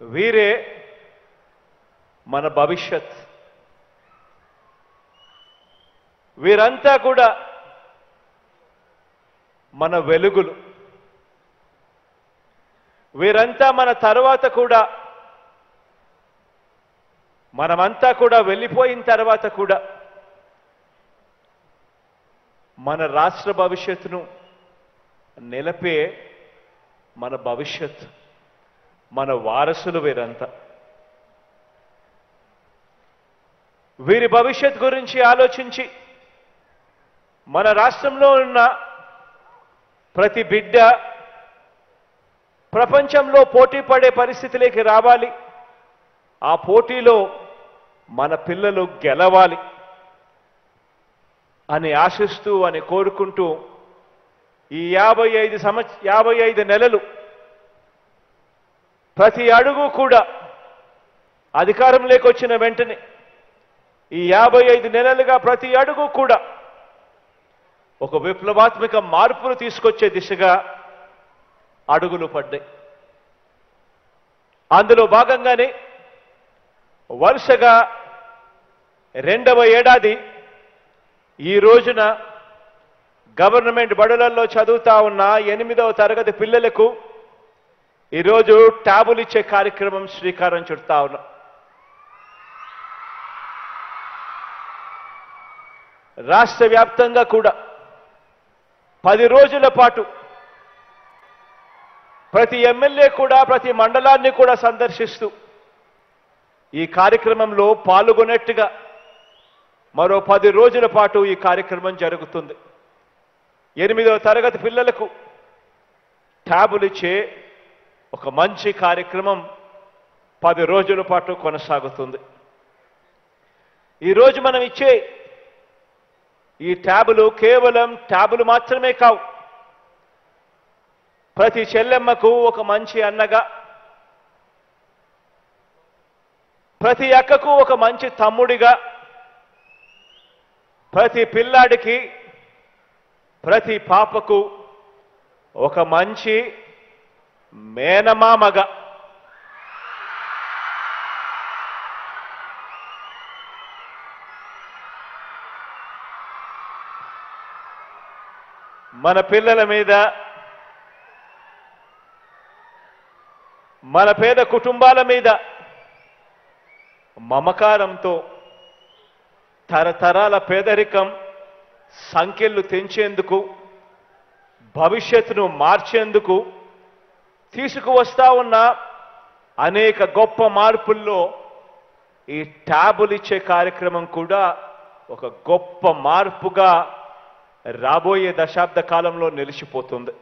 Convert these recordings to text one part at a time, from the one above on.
వీరే మన భవిష్యత్. వీరంతా కూడా మన వెలుగులు. వీరంతా మన తర్వాత కూడా, మనమంతా కూడా వెళ్ళిపోయిన తర్వాత కూడా మన రాష్ట్ర భవిష్యత్తును నిలపే మన భవిష్యత్, మన వారసులు వీరంతా. వీరి భవిష్యత్ గురించి ఆలోచించి మన రాష్ట్రంలో ఉన్న ప్రతి బిడ్డ ప్రపంచంలో పోటీ పడే పరిస్థితిలోకి రావాలి. ఆ పోటీలో మన పిల్లలు గెలవాలి అని ఆశిస్తూ, అని కోరుకుంటూ ఈ 55 నెలలు ప్రతి అడుగు కూడా అధికారంలోకి వచ్చిన వెంటనే ఈ 55 నెలలుగా ప్రతి అడుగు కూడా ఒక విప్లవాత్మక మార్పును తీసుకొచ్చే దిశగా అడుగులు పడ్డాయి. అందులో భాగంగానే వరుసగా రెండవ ఏడాది ఈ రోజున గవర్నమెంట్ బడులలో చదువుతా ఉన్న 8వ తరగతి పిల్లలకు ఈరోజు ట్యాబులు ఇచ్చే కార్యక్రమం శ్రీకారం చుడతా ఉన్నాం. రాష్ట్ర వ్యాప్తంగా కూడా 10 రోజుల పాటు ప్రతి ఎమ్మెల్యే కూడా ప్రతి మండలాన్ని కూడా సందర్శిస్తూ ఈ కార్యక్రమంలో పాల్గొనేట్టుగా మరో 10 రోజుల పాటు ఈ కార్యక్రమం జరుగుతుంది. 8వ తరగతి పిల్లలకు ట్యాబులు ఇచ్చే ఒక మంచి కార్యక్రమం 10 రోజుల పాటు కొనసాగుతుంది. ఈరోజు మనం ఇచ్చే ఈ ట్యాబులు కేవలం ట్యాబులు మాత్రమే కావు. ప్రతి చెల్లెమ్మకు ఒక మంచి అన్నగా, ప్రతి అక్కకు ఒక మంచి తమ్ముడిగా, ప్రతి పిల్లాడికి, ప్రతి పాపకు ఒక మంచి మేనమామగా, మన పిల్లల మీద, మన పేద కుటుంబాల మీద మమకారంతో తరతరాల పేదరికం సంఖ్యలు తెంచేందుకు, భవిష్యత్తును మార్చేందుకు తీసుకువస్తా ఉన్న అనేక గొప్ప మార్పుల్లో ఈ ట్యాబులు ఇచ్చే కార్యక్రమం కూడా ఒక గొప్ప మార్పుగా రాబోయే దశాబ్ద కాలంలో నిలిచిపోతుంది.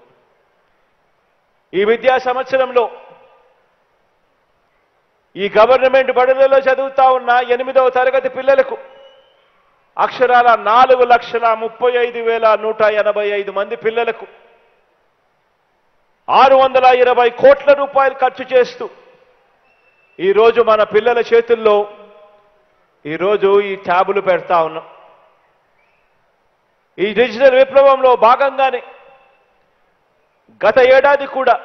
ఈ విద్యా సంవత్సరంలో ఈ గవర్నమెంట్ బడులలో చదువుతా ఉన్న 8వ తరగతి పిల్లలకు అక్షరాల 4,35,185 మంది పిల్లలకు 620 కోట్ల రూపాయలు ఖర్చు చేస్తూ ఈరోజు మన పిల్లల చేతుల్లో ఈరోజు ఈ ట్యాబులు పెడతా ఉన్నాం. ఈ డిజిటల్ విప్లవంలో భాగంగానే గత ఏడాది కూడా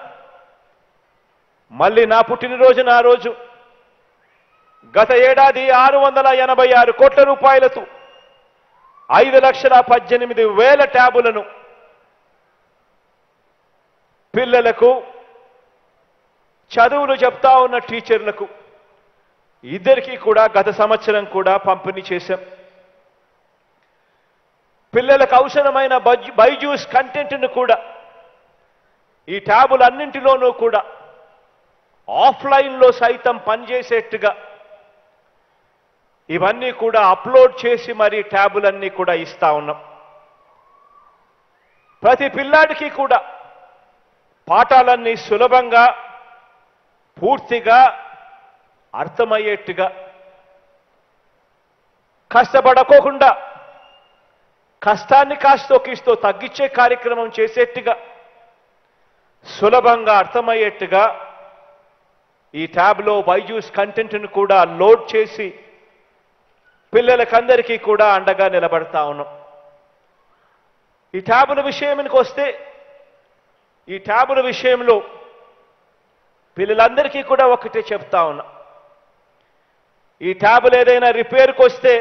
మళ్ళీ నా పుట్టినరోజు నా రోజు గత ఏడాది 686 కోట్ల రూపాయలతో 5,18,000 ట్యాబులను పిల్లలకు, చదువులు చెప్తా ఉన్న టీచర్లకు ఇద్దరికీ కూడా గత సంవత్సరం కూడా పంపిణీ చేశాం. పిల్లలకు అవసరమైన బైజూస్ కంటెంట్ను కూడా ఈ ట్యాబులన్నింటిలోనూ కూడా ఆఫ్లైన్లో సైతం పనిచేసేట్టుగా ఇవన్నీ కూడా అప్లోడ్ చేసి మరి ట్యాబులన్నీ కూడా ఇస్తా ఉన్నాం. ప్రతి పిల్లాడికి కూడా పాఠాలన్నీ సులభంగా, పూర్తిగా అర్థమయ్యేట్టుగా, కష్టపడకోకుండా కష్టాన్ని కాస్తో కీస్తో తగ్గించే కార్యక్రమం చేసేట్టుగా, సులభంగా అర్థమయ్యేట్టుగా ఈ ట్యాబ్లో బైజూస్ కంటెంట్ను కూడా లోడ్ చేసి పిల్లలకందరికీ కూడా అండగా నిలబడతా ఉన్నాం. ఈ ట్యాబుల విషయానికి వస్తే, ఈ ట్యాబుల విషయంలో పిల్లలందరికీ కూడా ఒకటే చెప్తా ఉన్నా, ఈ ట్యాబులు ఏదైనా రిపేర్కి వస్తే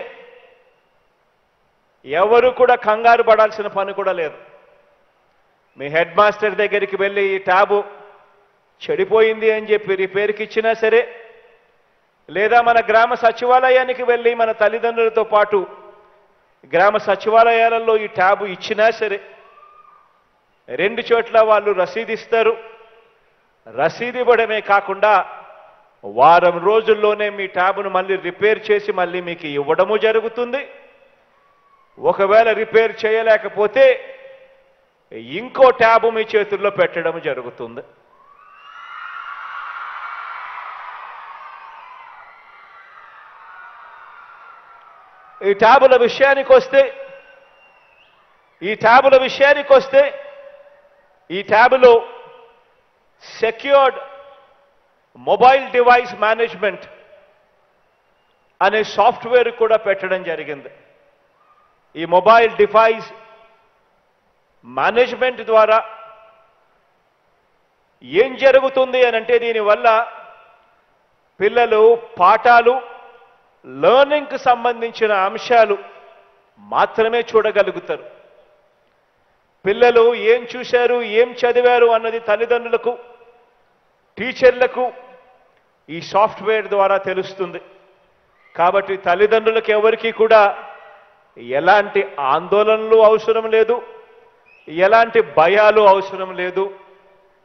ఎవరు కూడా కంగారు పడాల్సిన పని కూడా లేదు. మీ హెడ్ మాస్టర్ దగ్గరికి వెళ్ళి ఈ ట్యాబు చెడిపోయింది అని చెప్పి రిపేర్కి ఇచ్చినా సరే, లేదా మన గ్రామ సచివాలయానికి వెళ్ళి మన తల్లిదండ్రులతో పాటు గ్రామ సచివాలయాలలో ఈ ట్యాబు ఇచ్చినా సరే, రెండు చోట్ల వాళ్ళు రసీదిస్తారు. రసీదు ఇవ్వడమే కాకుండా వారం రోజుల్లోనే మీ ట్యాబును మళ్ళీ రిపేర్ చేసి మళ్ళీ మీకు ఇవ్వడము జరుగుతుంది. ఒకవేళ రిపేర్ చేయలేకపోతే ఇంకో ట్యాబు మీ చేతుల్లో పెట్టడం జరుగుతుంది. ఈ ట్యాబుల విషయానికి వస్తే ఈ ట్యాబులో సెక్యూర్డ్ మొబైల్ డివైస్ మేనేజ్మెంట్ అనే సాఫ్ట్వేర్ కూడా పెట్టడం జరిగింది. ఈ మొబైల్ డివైస్ మేనేజ్మెంట్ ద్వారా ఏం జరుగుతుంది అని అంటే, దీనివల్ల పిల్లలు పాఠాలు లెర్నింగ్కి సంబంధించిన అంశాలు మాత్రమే చూడగలుగుతారు. పిల్లలు ఏం చూశారు, ఏం చదివారు అన్నది తల్లిదండ్రులకు, టీచర్లకు ఈ సాఫ్ట్వేర్ ద్వారా తెలుస్తుంది. కాబట్టి తల్లిదండ్రులకు ఎవరికీ కూడా ఎలాంటి ఆందోళనలు అవసరం లేదు, ఎలాంటి భయాలు అవసరం లేదు.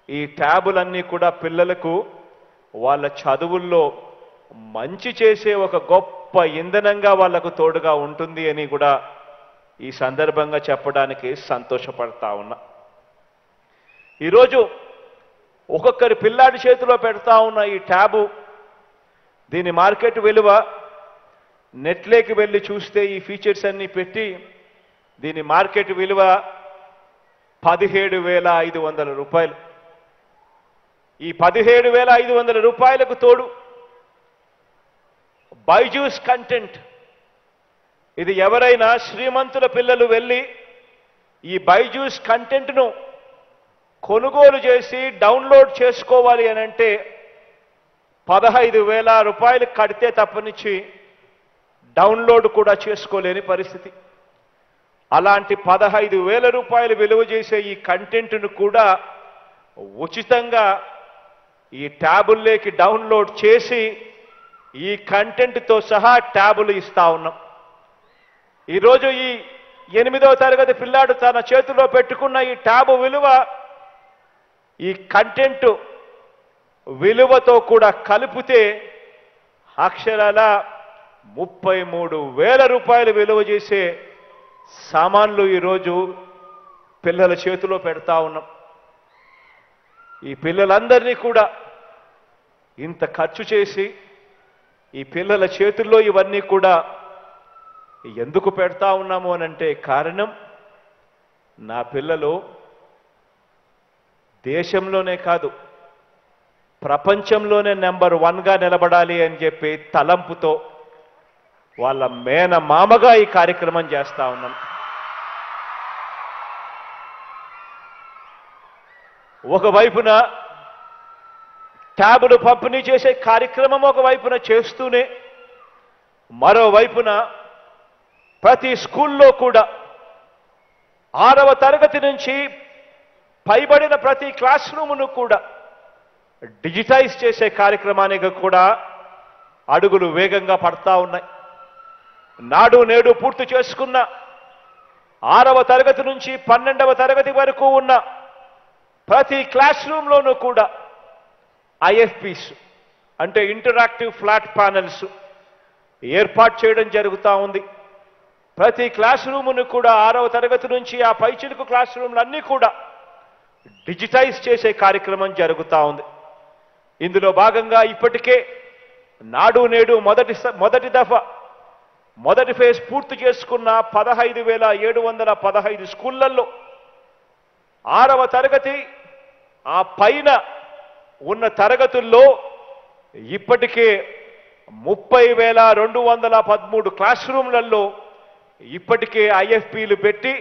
ఈ ట్యాబులన్నీ కూడా పిల్లలకు వాళ్ళ చదువుల్లో మంచి చేసే ఒక గొప్ప ఇంధనంగా వాళ్లకు తోడుగా ఉంటుంది అని కూడా ఈ సందర్భంగా చెప్పడానికి సంతోషపడతా ఉన్నా. ఈరోజు ఒక్కొక్కరి పిల్లాడి చేతిలో పెడతా ఉన్న ఈ ట్యాబు, దీని మార్కెట్ విలువ నెట్లోకి వెళ్ళి చూస్తే ఈ ఫీచర్స్ అన్ని పెట్టి దీని మార్కెట్ విలువ 17,500 రూపాయలు. ఈ 17,500 రూపాయలకు తోడు బైజూస్ కంటెంట్, ఇది ఎవరైనా శ్రీమంతుల పిల్లలు వెళ్ళి ఈ బైజూస్ కంటెంట్ను కొనుగోలు చేసి డౌన్లోడ్ చేసుకోవాలి అని అంటే 15,000 రూపాయలు కడితే తప్పనిచ్చి డౌన్లోడ్ కూడా చేసుకోలేని పరిస్థితి. అలాంటి 15,000 రూపాయలు విలువ చేసే ఈ కంటెంట్ను కూడా ఉచితంగా ఈ ట్యాబుల్లోకి డౌన్లోడ్ చేసి ఈ కంటెంట్తో సహా ట్యాబులు ఇస్తా ఉన్నాం. ఈరోజు ఈ 8వ తరగతి పిల్లాడు తన చేతిలో పెట్టుకున్న ఈ ట్యాబు విలువ ఈ కంటెంట్ విలువతో కూడా కలిపితే అక్షరాల 33,000 రూపాయలు విలువ చేసే సామాన్లు ఈరోజు పిల్లల చేతిలో పెడతా ఉన్నాం. ఈ పిల్లలందరినీ కూడా ఇంత ఖర్చు చేసి ఈ పిల్లల చేతుల్లో ఇవన్నీ కూడా ఎందుకు పెడతా ఉన్నాము అనంటే కారణం, నా పిల్లలు దేశంలోనే కాదు ప్రపంచంలోనే నెంబర్ 1గా నిలబడాలి అని చెప్పి తలంపుతో వాళ్ళ మేనమామగా ఈ కార్యక్రమం చేస్తా ఉన్నాం. ఒకవైపున ట్యాబులు పంపిణీ చేసే కార్యక్రమం ఒకవైపున చేస్తూనే, మరోవైపున ప్రతి స్కూల్లో కూడా 6వ తరగతి నుంచి పైబడిన ప్రతి క్లాస్ రూమును కూడా డిజిటైజ్ చేసే కార్యక్రమానికి కూడా అడుగులు వేగంగా పడతా ఉన్నాయి. నాడు నేడు పూర్తి చేసుకున్న 6వ తరగతి నుంచి 12వ తరగతి వరకు ఉన్న ప్రతి క్లాస్ రూమ్లోనూ కూడా ఐఎఫ్పీస్ అంటే ఇంటరాక్టివ్ ఫ్లాట్ ప్యానెల్స్ ఏర్పాటు చేయడం జరుగుతూ ఉంది. ప్రతి క్లాస్ రూమును కూడా 6వ తరగతి నుంచి ఆ పైచిలుకు క్లాస్ రూమ్లన్నీ కూడా డిజిటైజ్ చేసే కార్యక్రమం జరుగుతూ ఉంది. ఇందులో భాగంగా ఇప్పటికే నాడు నేడు మొదటి ఫేజ్ పూర్తి చేసుకున్న 15,715 స్కూళ్లలో 6వ తరగతి ఆ పైన ఉన్న తరగతుల్లో ఇప్పటికే 30,213 క్లాస్ రూమ్లలో ఇప్పటికే ఐఎఫ్పీలు పెట్టి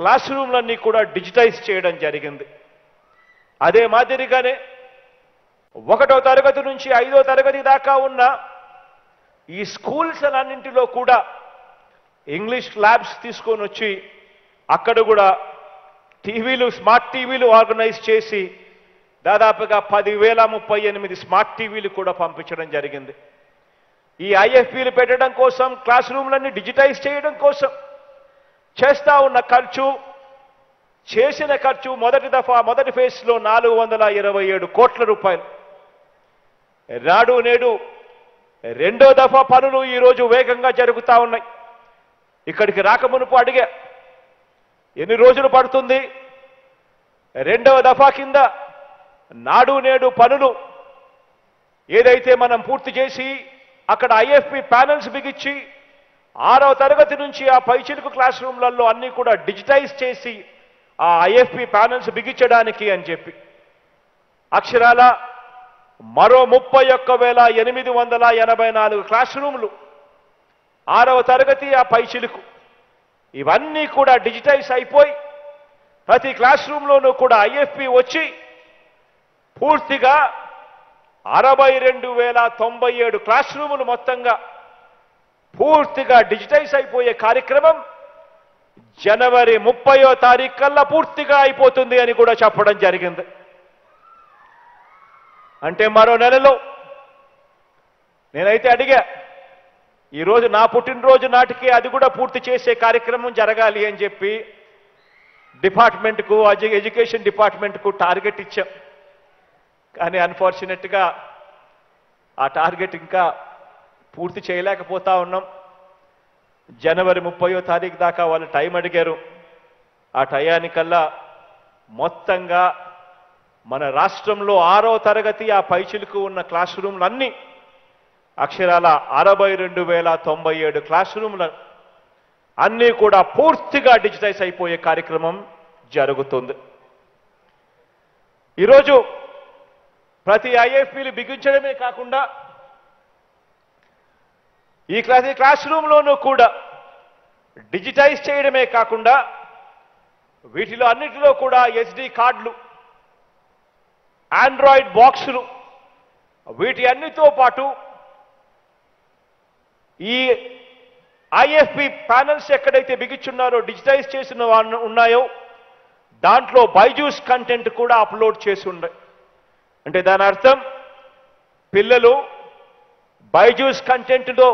క్లాస్ రూమ్లన్నీ కూడా డిజిటైజ్ చేయడం జరిగింది. అదే మాదిరిగానే ఒకటో తరగతి నుంచి 5వ తరగతి దాకా ఉన్న ఈ స్కూల్స్ అన్నింటిలో కూడా ఇంగ్లీష్ ల్యాబ్స్ తీసుకొని వచ్చి అక్కడ కూడా టీవీలు, స్మార్ట్ టీవీలు ఆర్గనైజ్ చేసి దాదాపుగా 10,038 స్మార్ట్ టీవీలు కూడా పంపించడం జరిగింది. ఈ ఐఎఫ్పీలు పెట్టడం కోసం, క్లాస్ రూమ్లన్నీ డిజిటైజ్ చేయడం కోసం చేస్తా ఉన్న ఖర్చు, చేసిన ఖర్చు మొదటి ఫేజ్లో 427 కోట్ల రూపాయలు. నాడు నేడు రెండో దఫా పనులు ఈరోజు వేగంగా జరుగుతూ ఉన్నాయి. ఇక్కడికి రాకమునుపు అడిగా, ఎన్ని రోజులు పడుతుంది? రెండవ దఫా కింద నాడు నేడు పనులు ఏదైతే మనం పూర్తి చేసి అక్కడ ఐఎఫ్పి ప్యానెల్స్ బిగించి 6వ తరగతి నుంచి ఆ పైచిలుకు క్లాస్ రూమ్లలో అన్నీ కూడా డిజిటైజ్ చేసి ఆ ఐఎఫ్పి ప్యానెల్స్ బిగించడానికి అని చెప్పి అక్షరాల మరో 31,884 క్లాస్ రూమ్లు 6వ తరగతి ఆ పైచిలుకు ఇవన్నీ కూడా డిజిటైజ్ అయిపోయి ప్రతి క్లాస్ రూమ్లోనూ కూడా ఐఎఫ్పి వచ్చి పూర్తిగా 62,097 క్లాస్ రూములు మొత్తంగా పూర్తిగా డిజిటైజ్ అయిపోయే కార్యక్రమం జనవరి 30వ తారీఖు కల్లా పూర్తిగా అయిపోతుంది అని కూడా చెప్పడం జరిగింది. అంటే మరో నెలలో నేనైతే అడిగా, ఈరోజు నా పుట్టినరోజు నాటికి అది కూడా పూర్తి చేసే కార్యక్రమం జరగాలి అని చెప్పి డిపార్ట్మెంట్కు, ఎడ్యుకేషన్ డిపార్ట్మెంట్కు టార్గెట్ ఇచ్చాం. కానీ అన్ఫార్చునేట్గా ఆ టార్గెట్ ఇంకా పూర్తి చేయలేకపోతా ఉన్నాం. జనవరి 30వ తారీఖు దాకా వాళ్ళు టైం అడిగారు. ఆ టయానికల్లా మొత్తంగా మన రాష్ట్రంలో 6వ తరగతి ఆ పైచిలుకు ఉన్న క్లాస్ రూమ్లన్నీ అక్షరాల 62,097 క్లాస్ రూమ్ల అన్నీ కూడా పూర్తిగా డిజిటైజ్ అయిపోయే కార్యక్రమం జరుగుతుంది. ఈరోజు ప్రతి ఐఎఫ్పీలు బిగించడమే కాకుండా ఈ క్లాస్ రూమ్లోనూ కూడా డిజిటైజ్ చేయడమే కాకుండా వీటిలో అన్నిటిలో కూడా ఎస్డి కార్డులు, ఆండ్రాయిడ్ బాక్సులు, వీటి అన్నిటితో పాటు ఈ ఐఎఫ్పి ప్యానల్స్ ఎక్కడైతే బిగించున్నారో, డిజిటైజ్ చేసిన ఉన్నాయో దాంట్లో బైజూస్ కంటెంట్ కూడా అప్లోడ్ చేసి ఉన్నాయి. అంటే దాని అర్థం పిల్లలు బైజూస్ కంటెంట్లో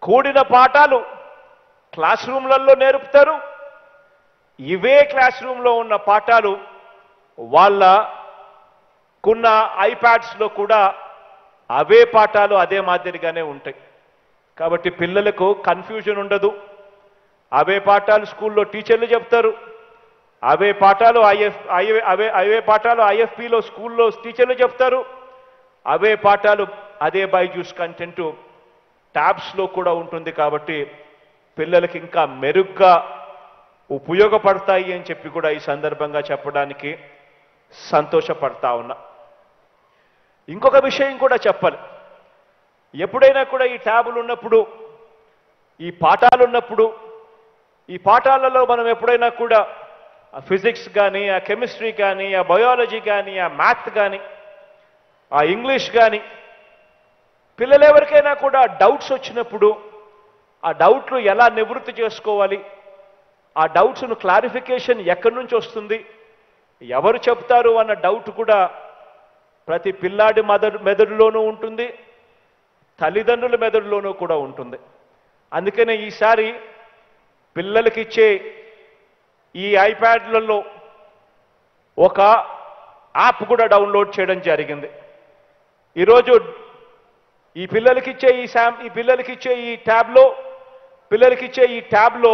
కూడిన పాఠాలు క్లాస్ రూమ్లలో నేర్పుతారు. ఇవే క్లాస్ రూమ్లో ఉన్న పాఠాలు వాళ్ళకున్న ఐప్యాడ్స్లో కూడా అవే పాఠాలు అదే మాదిరిగానే ఉంటాయి. కాబట్టి పిల్లలకు కన్ఫ్యూజన్ ఉండదు. అవే పాఠాలు స్కూల్లో టీచర్లు చెప్తారు, అవే పాఠాలు ఐఎఫ్పిలో స్కూల్లో టీచర్లు చెప్తారు, అవే పాఠాలు అదే బైజూస్ కంటెంట్ ట్యాబ్స్లో కూడా ఉంటుంది. కాబట్టి పిల్లలకి ఇంకా మెరుగ్గా ఉపయోగపడతాయి అని చెప్పి కూడా ఈ సందర్భంగా చెప్పడానికి సంతోషపడతా ఉన్నా. ఇంకొక విషయం కూడా చెప్పాలి. ఎప్పుడైనా కూడా ఈ ట్యాబులు ఉన్నప్పుడు, ఈ పాఠాలు ఉన్నప్పుడు, ఈ పాఠాలలో మనం ఎప్పుడైనా కూడా ఆ ఫిజిక్స్ కానీ, ఆ కెమిస్ట్రీ కానీ, ఆ బయాలజీ కానీ, ఆ మ్యాథ్ కానీ, ఆ ఇంగ్లీష్ కానీ పిల్లలు ఎవరికైనా కూడా డౌట్స్ వచ్చినప్పుడు ఆ డౌట్లు ఎలా నివృత్తి చేసుకోవాలి, ఆ డౌట్స్ను క్లారిఫికేషన్ ఎక్కడి నుంచి వస్తుంది, ఎవరు చెప్తారు అన్న డౌట్ కూడా ప్రతి పిల్లాడి మెదడులోనూ ఉంటుంది, తల్లిదండ్రుల మెదడులోనూ కూడా ఉంటుంది. అందుకనే ఈసారి పిల్లలకిచ్చే ఈ ఐప్యాడ్లలో ఒక యాప్ కూడా డౌన్లోడ్ చేయడం జరిగింది. ఈరోజు ఈ పిల్లలకిచ్చే ఈ ట్యాబ్లో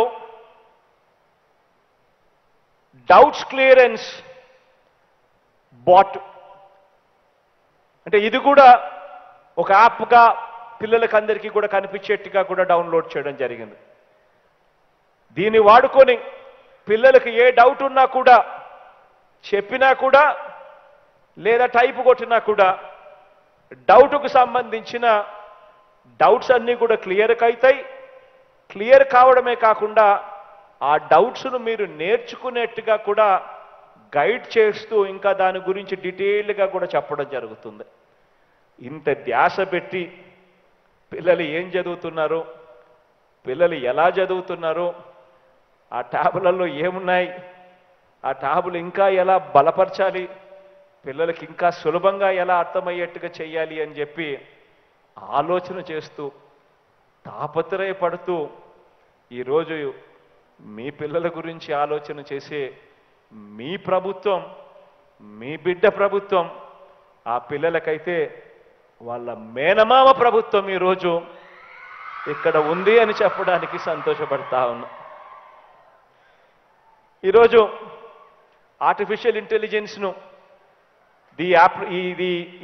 డౌట్స్ క్లియరెన్స్ బాట్, అంటే ఇది కూడా ఒక యాప్గా పిల్లలకి అందరికీ కూడా కనిపించేట్టుగా కూడా డౌన్లోడ్ చేయడం జరిగింది. దీన్ని వాడుకొని పిల్లలకి ఏ డౌట్ ఉన్నా కూడా చెప్పినా కూడా లేదా టైప్ కొట్టినా కూడా డౌట్కు సంబంధించిన డౌట్స్ అన్నీ కూడా క్లియర్ అవుతాయి. క్లియర్ కావడమే కాకుండా ఆ డౌట్స్ను మీరు నేర్చుకునేట్టుగా కూడా గైడ్ చేస్తూ ఇంకా దాని గురించి డీటెయిల్డ్గా కూడా చెప్పడం జరుగుతుంది. ఇంత ధ్యాస పెట్టి పిల్లలు ఏం చదువుతున్నారు, పిల్లలు ఎలా చదువుతున్నారు, ఆ ట్యాబులలో ఏమున్నాయి, ఆ ట్యాబులు ఇంకా ఎలా బలపరచాలి, పిల్లలకి ఇంకా సులభంగా ఎలా అర్థమయ్యేట్టుగా చేయాలి అని చెప్పి ఆలోచన చేస్తూ తాపత్రయపడుతూ ఈరోజు మీ పిల్లల గురించి ఆలోచన చేసే మీ ప్రభుత్వం, మీ బిడ్డ ప్రభుత్వం, ఆ పిల్లలకైతే వాళ్ళ మేనమామ ప్రభుత్వం ఈరోజు ఇక్కడ ఉంది అని చెప్పడానికి సంతోషపడతా ఉన్నా. ఈరోజు ఆర్టిఫిషియల్ ఇంటెలిజెన్స్ను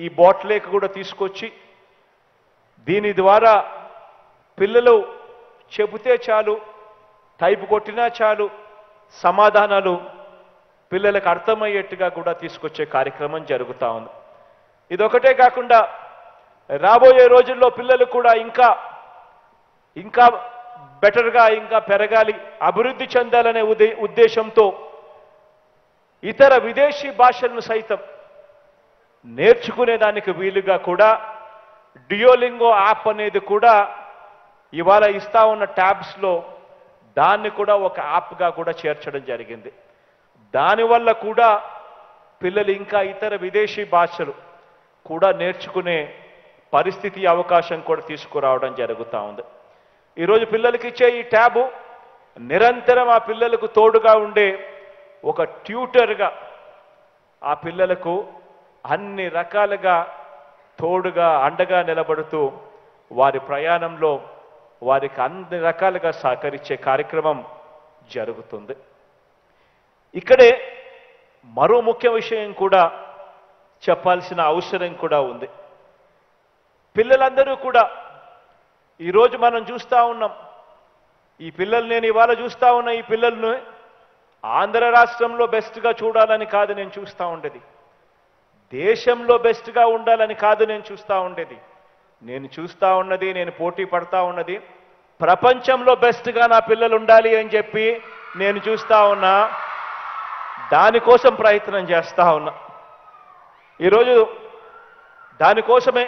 ఈ బాట్లేకి కూడా తీసుకొచ్చి దీని ద్వారా పిల్లలు చెబితే చాలు, టైపు కొట్టినా చాలు, సమాధానాలు పిల్లలకు అర్థమయ్యేట్టుగా కూడా తీసుకొచ్చే కార్యక్రమం జరుగుతూ ఉంది. ఇదొకటే కాకుండా రాబోయే రోజుల్లో పిల్లలు కూడా ఇంకా బెటర్గా ఇంకా పెరగాలి, అభివృద్ధి చెందాలనే ఉద్దేశంతో ఇతర విదేశీ భాషలను సైతం నేర్చుకునేదానికి వీలుగా కూడా డియోలింగో యాప్ అనేది కూడా ఇవాళ ఇస్తా ఉన్న ట్యాబ్స్లో దాన్ని కూడా ఒక యాప్గా కూడా చేర్చడం జరిగింది. దానివల్ల కూడా పిల్లలు ఇంకా ఇతర విదేశీ భాషలు కూడా నేర్చుకునే పరిస్థితి, అవకాశం కూడా తీసుకురావడం జరుగుతూ ఉంది. ఈరోజు పిల్లలకి ఇచ్చే ఈ ట్యాబు నిరంతరం ఆ పిల్లలకు తోడుగా ఉండే ఒక ట్యూటర్గా ఆ పిల్లలకు అన్ని రకాలుగా తోడుగా అండగా నిలబడుతూ వారి ప్రయాణంలో వారికి అన్ని రకాలుగా సహకరించే కార్యక్రమం జరుగుతుంది. ఇక్కడే మరో ముఖ్య విషయం కూడా చెప్పాల్సిన అవసరం కూడా ఉంది. పిల్లలందరూ కూడా ఈరోజు మనం చూస్తూ ఉన్నాం, ఈ పిల్లలు నేను ఇవాళ చూస్తూ ఉన్న ఈ పిల్లలను ఆంధ్ర రాష్ట్రంలో బెస్ట్గా చూడాలని కాదు నేను చూస్తూ ఉండేది, దేశంలో బెస్ట్గా ఉండాలని కాదు నేను చూస్తూ ఉండేది, నేను చూస్తూ ఉన్నది, నేను పోటీ పడతా ఉన్నది ప్రపంచంలో బెస్ట్గా నా పిల్లలు ఉండాలి అని చెప్పి నేను చూస్తూ ఉన్నా, దానికోసం ప్రయత్నం చేస్తూ ఉన్నా. ఈరోజు దానికోసమే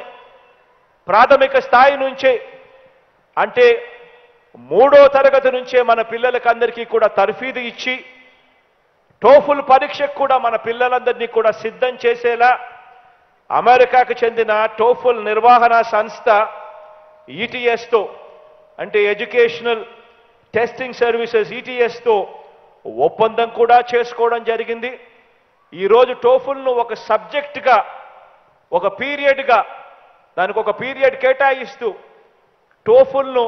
ప్రాథమిక స్థాయి నుంచే, అంటే 3వ తరగతి నుంచే మన పిల్లలకందరికీ కూడా తర్ఫీదు ఇచ్చి టోఫుల్ పరీక్షకు కూడా మన పిల్లలందరినీ కూడా సిద్ధం చేసేలా అమెరికాకు చెందిన టోఫుల్ నిర్వహణ సంస్థ ఈటీఎస్తో, అంటే ఎడ్యుకేషనల్ టెస్టింగ్ సర్వీసెస్ ఈటీఎస్తో ఒప్పందం కూడా చేసుకోవడం జరిగింది. ఈరోజు టోఫుల్ను ఒక సబ్జెక్టుగా, ఒక పీరియడ్గా, దానికి ఒక పీరియడ్ కేటాయిస్తూ టోఫుల్ను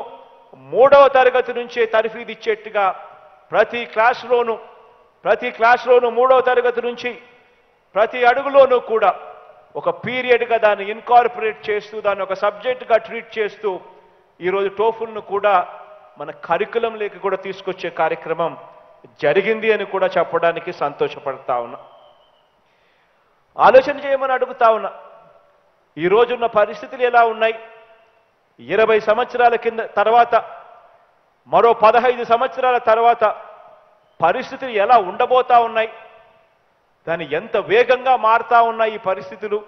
3వ తరగతి నుంచే తర్ఫీదు ఇచ్చేట్టుగా ప్రతి క్లాసులోనూ 3వ తరగతి నుంచి ప్రతి అడుగులోనూ కూడా ఒక పీరియడ్గా దాన్ని ఇన్కార్పొరేట్ చేస్తూ దాన్ని ఒక సబ్జెక్టుగా ట్రీట్ చేస్తూ ఈరోజు టోఫుల్ను కూడా మన కరికులంలోకి కూడా తీసుకొచ్చే కార్యక్రమం జరిగింది అని కూడా చెప్పడానికి సంతోషపడతా ఉన్నా. ఆలోచన చేయమని అడుగుతా ఉన్నా, ఈరోజున్న పరిస్థితులు ఎలా ఉన్నాయి, 20 సంవత్సరాల కింద తర్వాత మరో 15 సంవత్సరాల తర్వాత పరిస్థితులు ఎలా ఉండబోతా ఉన్నాయి, దాన్ని ఎంత వేగంగా మారుతా ఉన్నాయి ఈ పరిస్థితులు,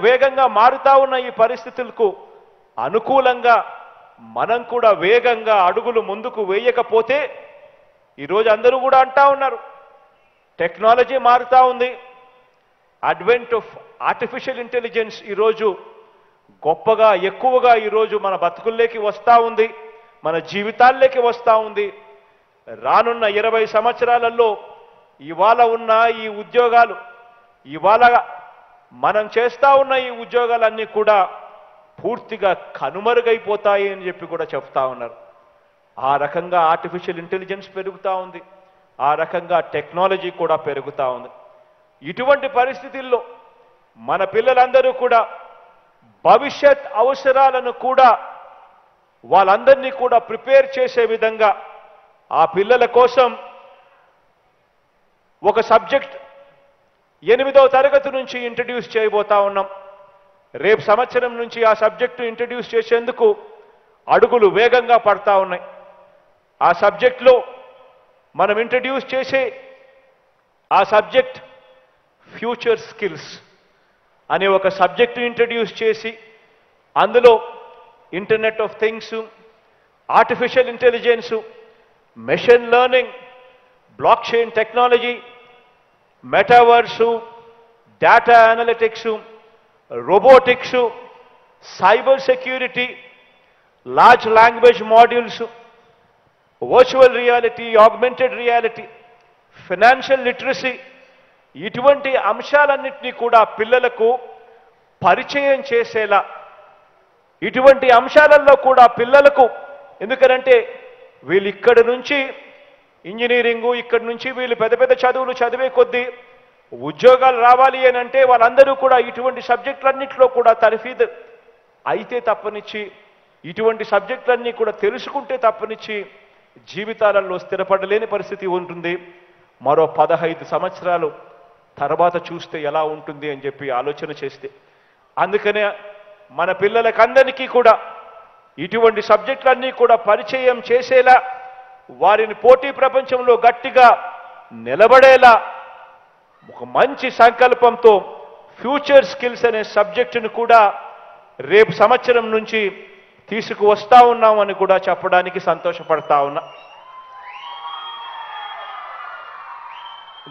వేగంగా మారుతా ఉన్న ఈ పరిస్థితులకు అనుకూలంగా మనం కూడా వేగంగా అడుగులు ముందుకు వేయకపోతే, ఈరోజు అందరూ కూడా అంటా ఉన్నారు టెక్నాలజీ మారుతా ఉంది, అడ్వెంట్ ఆఫ్ ఆర్టిఫిషియల్ ఇంటెలిజెన్స్ ఈరోజు గొప్పగా ఎక్కువగా ఈరోజు మన బతుకుల్లోకి వస్తూ ఉంది, మన జీవితాల్లోకి వస్తూ ఉంది. రానున్న 20 సంవత్సరాలలో ఇవాళ ఉన్న ఈ ఉద్యోగాలు, ఇవాళ మనం చేస్తూ ఉన్న ఈ ఉద్యోగాలన్నీ కూడా పూర్తిగా కనుమరుగైపోతాయి అని చెప్పి కూడా చెప్తా ఉన్నారు. ఆ రకంగా ఆర్టిఫిషియల్ ఇంటెలిజెన్స్ పెరుగుతూ ఉంది, ఆ రకంగా టెక్నాలజీ కూడా పెరుగుతూ ఉంది. ఇటువంటి పరిస్థితుల్లో మన పిల్లలందరూ కూడా భవిష్యత్ అవసరాలను కూడా వాళ్ళందరినీ కూడా ప్రిపేర్ చేసే విధంగా ఆ పిల్లల కోసం ఒక సబ్జెక్ట్ 8వ తరగతి నుంచి ఇంట్రడ్యూస్ చేయబోతా ఉన్నాం. రేపు సంవత్సరం నుంచి ఆ సబ్జెక్టు ఇంట్రడ్యూస్ చేసేందుకు అడుగులు వేగంగా పడతా ఉన్నాయి. ఆ సబ్జెక్టులో మనం ఇంట్రడ్యూస్ చేసే ఆ సబ్జెక్ట్ ఫ్యూచర్ స్కిల్స్ అనే ఒక సబ్జెక్టు ఇంట్రడ్యూస్ చేసి అందులో internet of things, artificial intelligence, machine learning, block chain technology, metaverse, data analytics, robotics, cyber security, large language modules, virtual reality, augmented reality, financial literacy, ఇటువంటి అంశాలన్నింటినీ కూడా పిల్లలకు పరిచయం చేసేలా, ఇటువంటి అంశాలలో కూడా పిల్లలకు, ఎందుకనంటే వీళ్ళు ఇక్కడి నుంచి ఇంజనీరింగు, ఇక్కడి నుంచి వీళ్ళు పెద్ద పెద్ద చదువులు చదివే కొద్దీ ఉద్యోగాలు రావాలి అని అంటే వాళ్ళందరూ కూడా ఇటువంటి సబ్జెక్టులన్నింటిలో కూడా తర్ఫీదు అయితే తప్పనిచ్చి, ఇటువంటి సబ్జెక్టులన్నీ కూడా తెలుసుకుంటే తప్పనిచ్చి జీవితాలలో స్థిరపడలేని పరిస్థితి ఉంటుంది. మరో 15 సంవత్సరాలు తర్వాత చూస్తే ఎలా ఉంటుంది అని చెప్పి ఆలోచన చేస్తే, అందుకనే మన పిల్లలకందరికీ కూడా ఇటువంటి సబ్జెక్టులన్నీ కూడా పరిచయం చేసేలా, వారిని పోటీ ప్రపంచంలో గట్టిగా నిలబడేలా ఒక మంచి సంకల్పంతో ఫ్యూచర్ స్కిల్స్ అనే సబ్జెక్టును కూడా రేపు సంవత్సరం నుంచి తీసుకువస్తా ఉన్నామని కూడా చెప్పడానికి సంతోషపడతా ఉన్నా.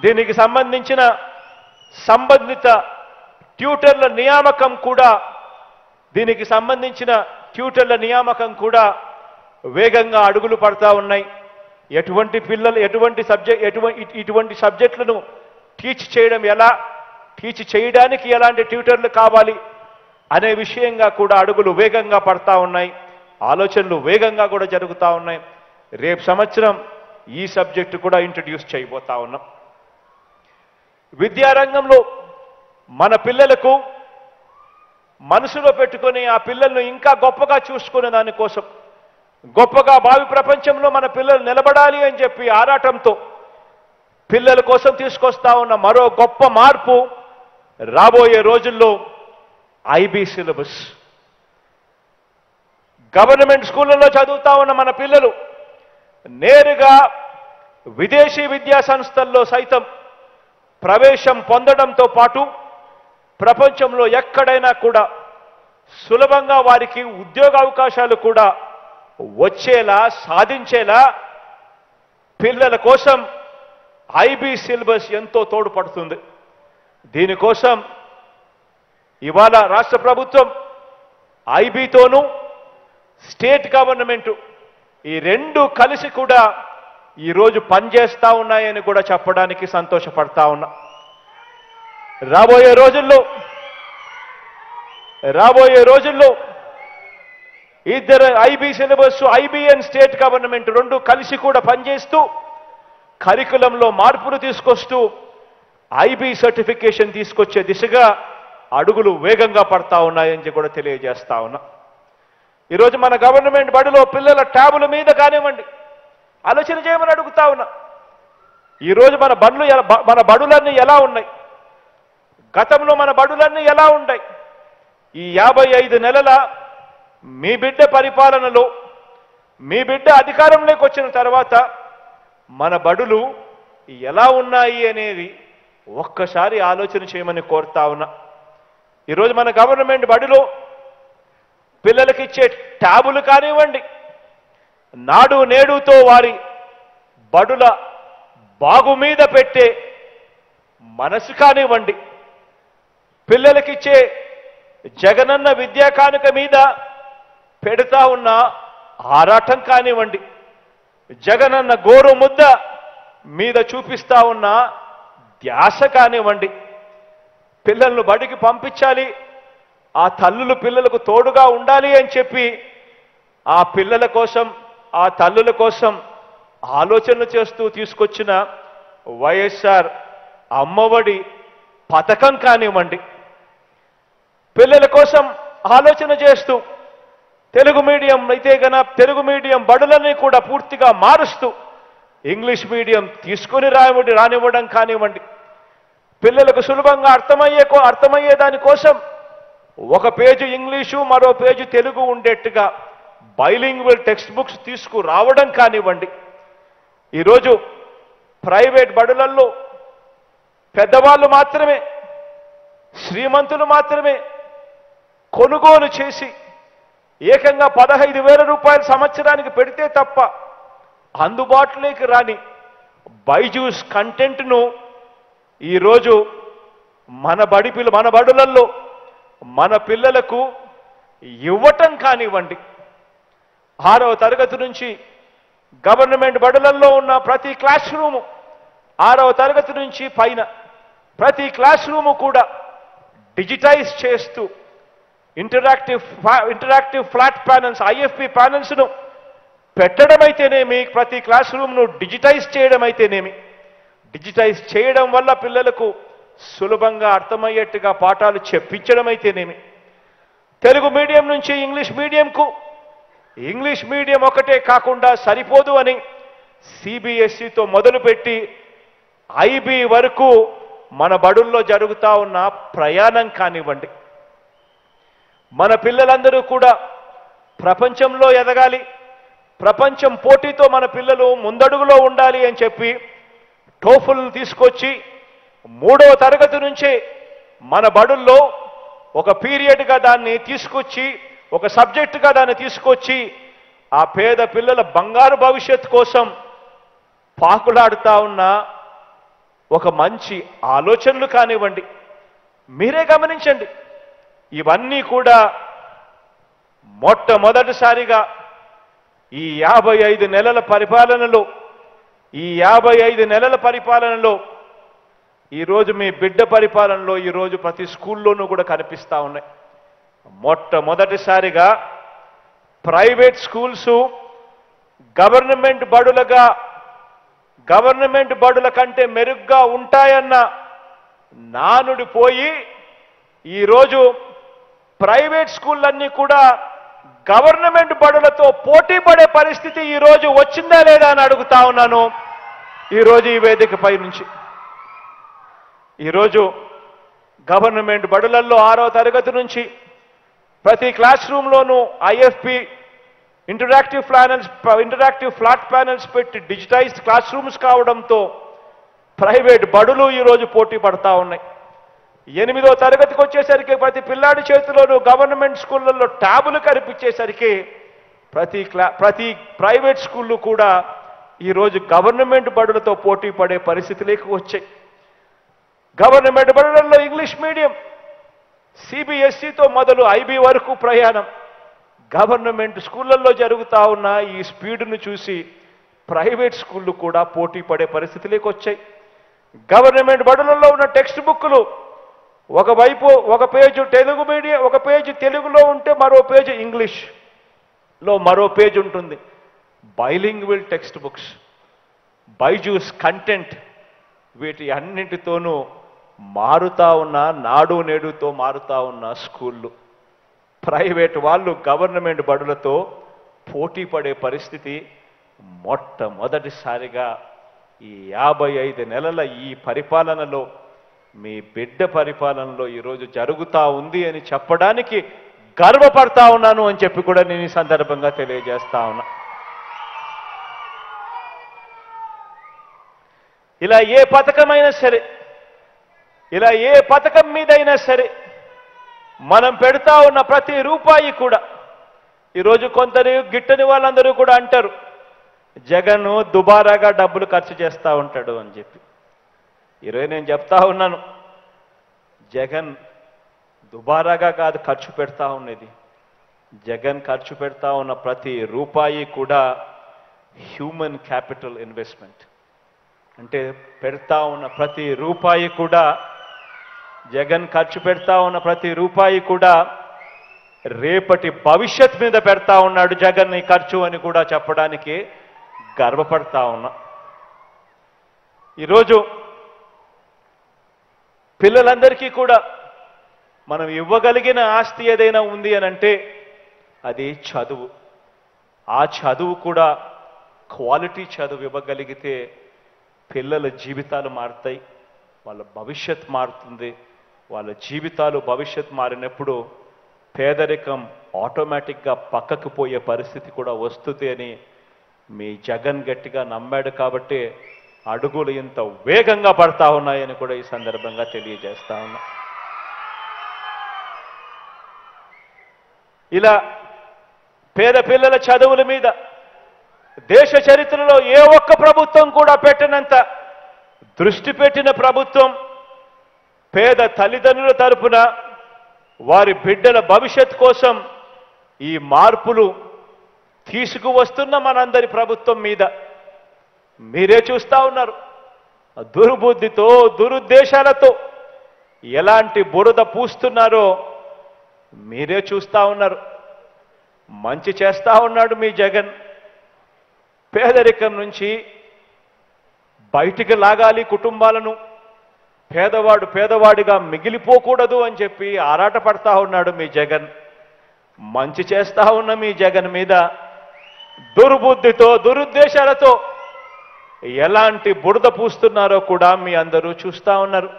దీనికి సంబంధించిన సంబంధిత ట్యూటర్ల నియామకం కూడా వేగంగా అడుగులు పడతా ఉన్నాయి. ఎటువంటి పిల్లలు ఇటువంటి సబ్జెక్టులను టీచ్ చేయడం ఎలా, టీచ్ చేయడానికి ఎలాంటి ట్యూటర్లు కావాలి అనే విషయంగా కూడా అడుగులు వేగంగా పడతా ఉన్నాయి, ఆలోచనలు వేగంగా కూడా జరుగుతూ ఉన్నాయి. రేపు సంవత్సరం ఈ సబ్జెక్టు కూడా ఇంట్రడ్యూస్ చేయబోతా ఉన్నాం. విద్యారంగంలో మన పిల్లలకు మనసులో పెట్టుకొని ఆ పిల్లలను ఇంకా గొప్పగా చూసుకునే దానికోసం, గొప్పగా భావి ప్రపంచంలో మన పిల్లలు నిలబడాలి అని చెప్పి ఆరాటంతో పిల్లల కోసం తీసుకొస్తా ఉన్న మరో గొప్ప మార్పు రాబోయే రోజుల్లో ఐబీ సిలబస్. గవర్నమెంట్ స్కూళ్ళలో చదువుతా ఉన్న మన పిల్లలు నేరుగా విదేశీ విద్యా సంస్థల్లో సైతం ప్రవేశం పొందడంతో పాటు ప్రపంచంలో ఎక్కడైనా కూడా సులభంగా వారికి ఉద్యోగ అవకాశాలు కూడా వచ్చేలా, సాధించేలా పిల్లల కోసం ఐబీ సిలబస్ ఎంతో తోడ్పడుతుంది. దీనికోసం ఇవాళ రాష్ట్ర ప్రభుత్వం ఐబీతోనూ స్టేట్ గవర్నమెంట్ ఈ రెండు కలిసి కూడా ఈరోజు పనిచేస్తా ఉన్నాయని కూడా చెప్పడానికి సంతోషపడతా ఉన్నా. రాబోయే రోజుల్లో ఇద్దరు IB syllabus, IB and state government రెండు కలిసి కూడా పనిచేస్తూ కరికులంలో మార్పులు తీసుకొస్తూ ఐబీ సర్టిఫికేషన్ తీసుకొచ్చే దిశగా అడుగులు వేగంగా పడతా ఉన్నాయని కూడా తెలియజేస్తా ఉన్నా. ఈరోజు మన గవర్నమెంట్ బడిలో పిల్లల ట్యాబుల మీద కానివ్వండి ఆలోచన చేయమని అడుగుతా ఉన్నా. ఈరోజు మన బడులన్నీ ఎలా ఉన్నాయి, గతంలో మన బడులన్నీ ఎలా ఉన్నాయి, ఈ 55 నెలల మీ బిడ్డ పరిపాలనలో, మీ బిడ్డ అధికారంలోకి వచ్చిన తర్వాత మన బడులు ఎలా ఉన్నాయి అనేది ఒక్కసారి ఆలోచన చేయమని కోరుతా ఉన్నా. ఈరోజు మన గవర్నమెంట్ బడిలో పిల్లలకి ఇచ్చే ట్యాబులు కానివ్వండి, నాడు నేడుతో వారి బడుల బాగు మీద పెట్టే మనసు కానివ్వండి, పిల్లలకిచ్చే జగనన్న విద్యా కానుక మీద పెడతా ఉన్న ఆరాటం కానివ్వండి, జగనన్న గోరు ముద్ద మీద చూపిస్తా ఉన్న ధ్యాస కానివ్వండి, పిల్లలను బడికి పంపించాలి, ఆ తల్లులు పిల్లలకు తోడుగా ఉండాలి అని చెప్పి ఆ పిల్లల కోసం, ఆ తల్లుల కోసం ఆలోచనలు చేస్తూ తీసుకొచ్చిన వైఎస్ఆర్ అమ్మఒడి పథకం కానివ్వండి, పిల్లల కోసం ఆలోచన చేస్తూ తెలుగు మీడియం అయితే తెలుగు మీడియం బడులని కూడా పూర్తిగా మారుస్తూ ఇంగ్లీష్ మీడియం తీసుకొని రానివ్వడం కానివ్వండి, పిల్లలకు సులభంగా అర్థమయ్యే దానికోసం ఒక పేజీ ఇంగ్లీషు మరో పేజీ తెలుగు ఉండేట్టుగా బైలింగ్వల్ టెక్స్ట్ బుక్స్ తీసుకురావడం కానివ్వండి. ఈరోజు ప్రైవేట్ బడులలో పెద్దవాళ్ళు మాత్రమే, శ్రీమంతులు మాత్రమే కొనుగోలు చేసి ఏకంగా 15,000 రూపాయలు సంవత్సరానికి పెడితే తప్ప అందుబాటులోకి రాని బైజూస్ కంటెంట్ను ఈరోజు మన బడులలో మన పిల్లలకు ఇవ్వటం కానివ్వండి. 6వ తరగతి నుంచి గవర్నమెంట్ బడులలో ఉన్న ప్రతి క్లాస్ రూము, 6వ తరగతి నుంచి పైన ప్రతి క్లాస్ రూము కూడా డిజిటైజ్ చేస్తూ ఇంటరాక్టివ్ ఫ్లాట్ ప్యానల్స్, ఐఎఫ్పి ప్యానల్స్ను పెట్టడమైతేనేమి, ప్రతి క్లాస్ రూమ్ను డిజిటైజ్ చేయడమైతేనేమి, డిజిటైజ్ చేయడం వల్ల పిల్లలకు సులభంగా అర్థమయ్యేట్టుగా పాఠాలు చెప్పించడమైతేనేమి, తెలుగు మీడియం నుంచి ఇంగ్లీష్ మీడియంకు, ఇంగ్లీష్ మీడియం ఒకటే కాకుండా సరిపోదు అని సిబిఎస్ఈతో మొదలుపెట్టి ఐబీ వరకు మన బడుల్లో జరుగుతూ ఉన్న ప్రయాణం కానివ్వండి. మన పిల్లలందరూ కూడా ప్రపంచంలో ఎదగాలి, ప్రపంచం పోటీతో మన పిల్లలు ముందడుగులో ఉండాలి అని చెప్పి టోఫుల్ తీసుకొచ్చి 3వ తరగతి నుంచే మన బడుల్లో ఒక పీరియడ్గా దాన్ని తీసుకొచ్చి, ఒక సబ్జెక్టుగా దాన్ని తీసుకొచ్చి ఆ పేద పిల్లల బంగారు భవిష్యత్తు కోసం పాకులాడుతూ ఉన్న ఒక మంచి ఆలోచనలు కానివ్వండి. మీరే గమనించండి, ఇవన్నీ కూడా మొట్టమొదటిసారిగా ఈ 55 నెలల పరిపాలనలో ఈరోజు మీ బిడ్డ పరిపాలనలో ఈరోజు ప్రతి స్కూల్లోనూ కూడా కనిపిస్తూ ఉన్నాయి. మొట్టమొదటిసారిగా ప్రైవేట్ స్కూల్స్ గవర్నమెంట్ బడుల కంటే మెరుగ్గా ఉంటాయన్న నానుడి పోయి ఈరోజు ప్రైవేట్ స్కూళ్ళన్నీ కూడా గవర్నమెంట్ బడులతో పోటీ పడే పరిస్థితి ఈరోజు వచ్చిందా లేదా అని అడుగుతా ఉన్నాను ఈరోజు ఈ వేదికపై నుంచి. ఈరోజు గవర్నమెంట్ బడులలో 6వ తరగతి నుంచి ప్రతి క్లాస్ రూమ్లోనూ ఐఎఫ్పి ఇంటరాక్టివ్ ఫ్లాట్ ప్యానల్స్ పెట్టి డిజిటైజ్డ్ క్లాస్ రూమ్స్ కావడంతో ప్రైవేట్ బడులు ఈరోజు పోటీ పడతా ఉన్నాయి. 8వ తరగతికి వచ్చేసరికి ప్రతి పిల్లాడి చేతిలోనూ గవర్నమెంట్ స్కూళ్ళల్లో ట్యాబులు కనిపించేసరికి ప్రతి ప్రైవేట్ స్కూళ్ళు కూడా ఈరోజు గవర్నమెంట్ బడులతో పోటీ పడే పరిస్థితులకు వచ్చాయి. గవర్నమెంట్ బడులలో ఇంగ్లీష్ మీడియం సిబిఎస్ఈతో మొదలు ఐబీ వరకు ప్రయాణం. గవర్నమెంట్ స్కూళ్ళల్లో జరుగుతూ ఉన్న ఈ స్పీడ్ను చూసి ప్రైవేట్ స్కూళ్ళు కూడా పోటీ పడే పరిస్థితులకు వచ్చాయి. గవర్నమెంట్ బడులలో ఉన్న టెక్స్ట్ బుక్లు ఒకవైపు ఒక పేజు తెలుగు మీడియం, ఒక పేజీ తెలుగులో ఉంటే మరో పేజీ ఇంగ్లీష్లో మరో పేజ్ ఉంటుంది. Bilingual text books, Byju's content, వీటి అన్నింటితోనూ మారుతా ఉన్న నాడు నేడుతో మారుతా ఉన్న స్కూళ్ళు. ప్రైవేట్ వాళ్ళు గవర్నమెంట్ బడులతో పోటీ పడే పరిస్థితి మొట్టమొదటిసారిగా ఈ 55 నెలల ఈ పరిపాలనలో, మీ బిడ్డ పరిపాలనలో ఈరోజు జరుగుతూ ఉంది అని చెప్పడానికి గర్వపడతా ఉన్నాను అని చెప్పి కూడా నేను ఈ సందర్భంగా తెలియజేస్తా ఉన్నా. ఇలా ఏ పథకమైనా సరే, ఇలా ఏ పథకం మీదైనా సరే మనం పెడతా ఉన్న ప్రతి రూపాయి కూడా ఈరోజు కొందరు గిట్టని వాళ్ళందరూ కూడా అంటారు, జగన్ దుబారాగా డబ్బులు ఖర్చు చేస్తూ ఉంటాడు అని చెప్పి. ఈరోజు నేను చెప్తా ఉన్నాను, జగన్ దుబారాగా కాదు ఖర్చు పెడతా ఉన్నది. జగన్ ఖర్చు పెడతా ఉన్న ప్రతి రూపాయి కూడా హ్యూమన్ క్యాపిటల్ ఇన్వెస్ట్మెంట్. అంటే పెడతా ఉన్న ప్రతి రూపాయి కూడా, జగన్ ఖర్చు పెడతా ఉన్న ప్రతి రూపాయి కూడా రేపటి భవిష్యత్ మీద పెడతా ఉన్నాడు జగన్ ఈ ఖర్చు అని కూడా చెప్పడానికి గర్వపడతా ఉన్నా. ఈరోజు పిల్లలందరికీ కూడా మనం ఇవ్వగలిగిన ఆస్తి ఏదైనా ఉంది అని అంటే అది చదువు. ఆ చదువు కూడా క్వాలిటీ చదువు ఇవ్వగలిగితే పిల్లల జీవితాలు మారుతాయి, వాళ్ళ భవిష్యత్ మారుతుంది. వాళ్ళ జీవితాలు భవిష్యత్ మారినప్పుడు పేదరికం ఆటోమేటిక్గా పక్కకు పోయే పరిస్థితి కూడా వస్తుంది అని మీ జగన్ గట్టిగా నమ్మాడు. కాబట్టి అడుగులు ఇంత వేగంగా పడతా ఉన్నాయని కూడా ఈ సందర్భంగా తెలియజేస్తా ఉన్నా. ఇలా పేద పిల్లల చదువుల మీద దేశ చరిత్రలో ఏ ఒక్క ప్రభుత్వం కూడా పెట్టినంత దృష్టి పెట్టిన ప్రభుత్వం పేద తల్లిదండ్రుల తరపున వారి బిడ్డల భవిష్యత్ కోసం ఈ మార్పులు తీసుకువస్తున్న మనందరి ప్రభుత్వం మీద మీరే చూస్తా ఉన్నారు. దుర్బుద్ధితో దురుద్దేశాలతో ఎలాంటి బురద పూస్తున్నారో మీరే చూస్తా ఉన్నారు. మంచి చేస్తా ఉన్నాడు మీ జగన్. పేదరికం నుంచి బయటికి లాగాలి కుటుంబాలను, పేదవాడు పేదవాడిగా మిగిలిపోకూడదు అని చెప్పి ఆరాటపడతా ఉన్నాడు మీ జగన్. మంచి చేస్తా ఉన్న మీ జగన్ మీద దుర్బుద్ధితో దురుద్దేశాలతో ఎలాంటి బురద పూస్తున్నారో కూడా మీ అందరూ చూస్తా ఉన్నారు.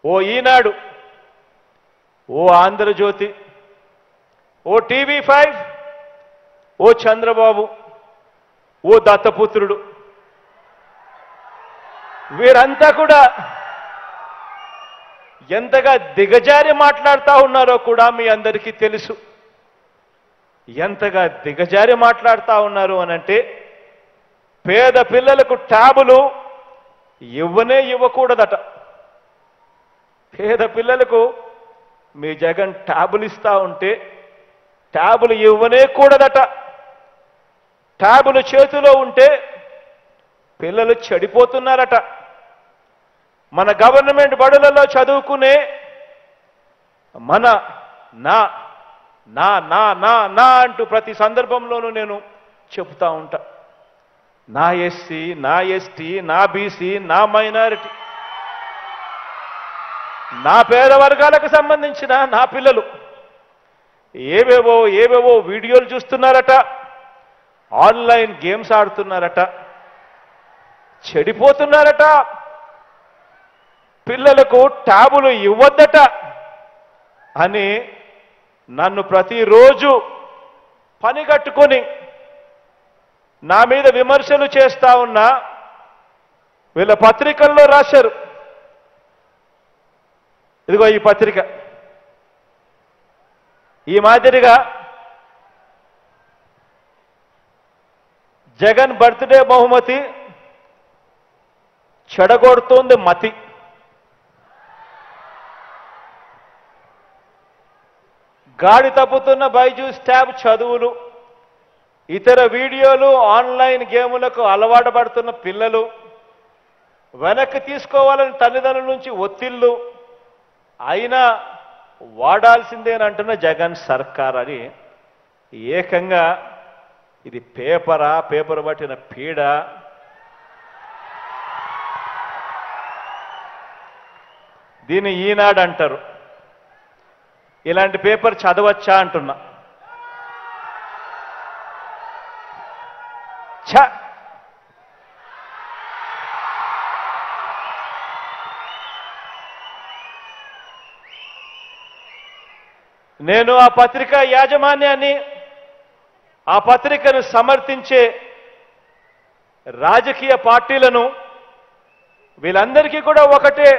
ఓ ఈనాడు, ఓ ఆంధ్రజ్యోతి, ఓ టీవీ5, ఓ చంద్రబాబు, ఓ దత్తపుత్రుడు, వీరంతా కూడా ఎంతగా దిగజారి మాట్లాడుతూ ఉన్నారో కూడా మీ అందరికీ తెలుసు. ఎంతగా దిగజారి మాట్లాడుతూ ఉన్నారు అనంటే పేద పిల్లలకు ట్యాబులు ఇవ్వకూడదట. పేద పిల్లలకు మీ జగన్ ట్యాబులు ఇస్తా ఉంటే ట్యాబులు ఇవ్వనేకూడదట. ట్యాబులు చేతిలో ఉంటే పిల్లలు చెడిపోతున్నారట. మన గవర్నమెంట్ బడులలో చదువుకునే మన నా నా నా నా నా అంటూ ప్రతి సందర్భంలోనూ నేను చెప్తా ఉంటా. నా ఎస్సీ, నా ఎస్టీ, నా బీసీ, నా మైనారిటీ, నా పేద వర్గాలకు సంబంధించిన నా పిల్లలు ఏవేవో వీడియోలు చూస్తున్నారట, ఆన్లైన్ గేమ్స్ ఆడుతున్నారట, చెడిపోతున్నారట. పిల్లలకు ట్యాబులు ఇవ్వద్దట అని నన్ను ప్రతిరోజు పని కట్టుకొని నా మీద విమర్శలు చేస్తా ఉన్నా వీళ్ళ పత్రికల్లో రాశారు. ఇదిగో ఈ పత్రిక. ఈ మాదిరిగా జగన్ బర్త్డే బహుమతి చెడగొడుతోంది మతి. గాడి తప్పుతున్న బైజూస్ ట్యాబ్ చదువులు, ఇతర వీడియోలు, ఆన్లైన్ గేములకు అలవాటు పడుతున్న పిల్లలు, వెనక్కి తీసుకోవాలని తల్లిదండ్రుల నుంచి ఒత్తిళ్లు, అయినా వాడాల్సిందేనంటున్న జగన్ సర్కార్ అని ఏకంగా ఇది పేపర్ పట్టిన పీడ. దీన్ని ఈనాడు అంటారు. ఇలాంటి పేపర్ చదవచ్చా అంటున్నా. నేను ఆ పత్రిక యాజమాన్యాన్ని, ఆ పత్రికను సమర్థించే రాజకీయ పార్టీలను వీళ్ళందరికీ కూడా ఒకటే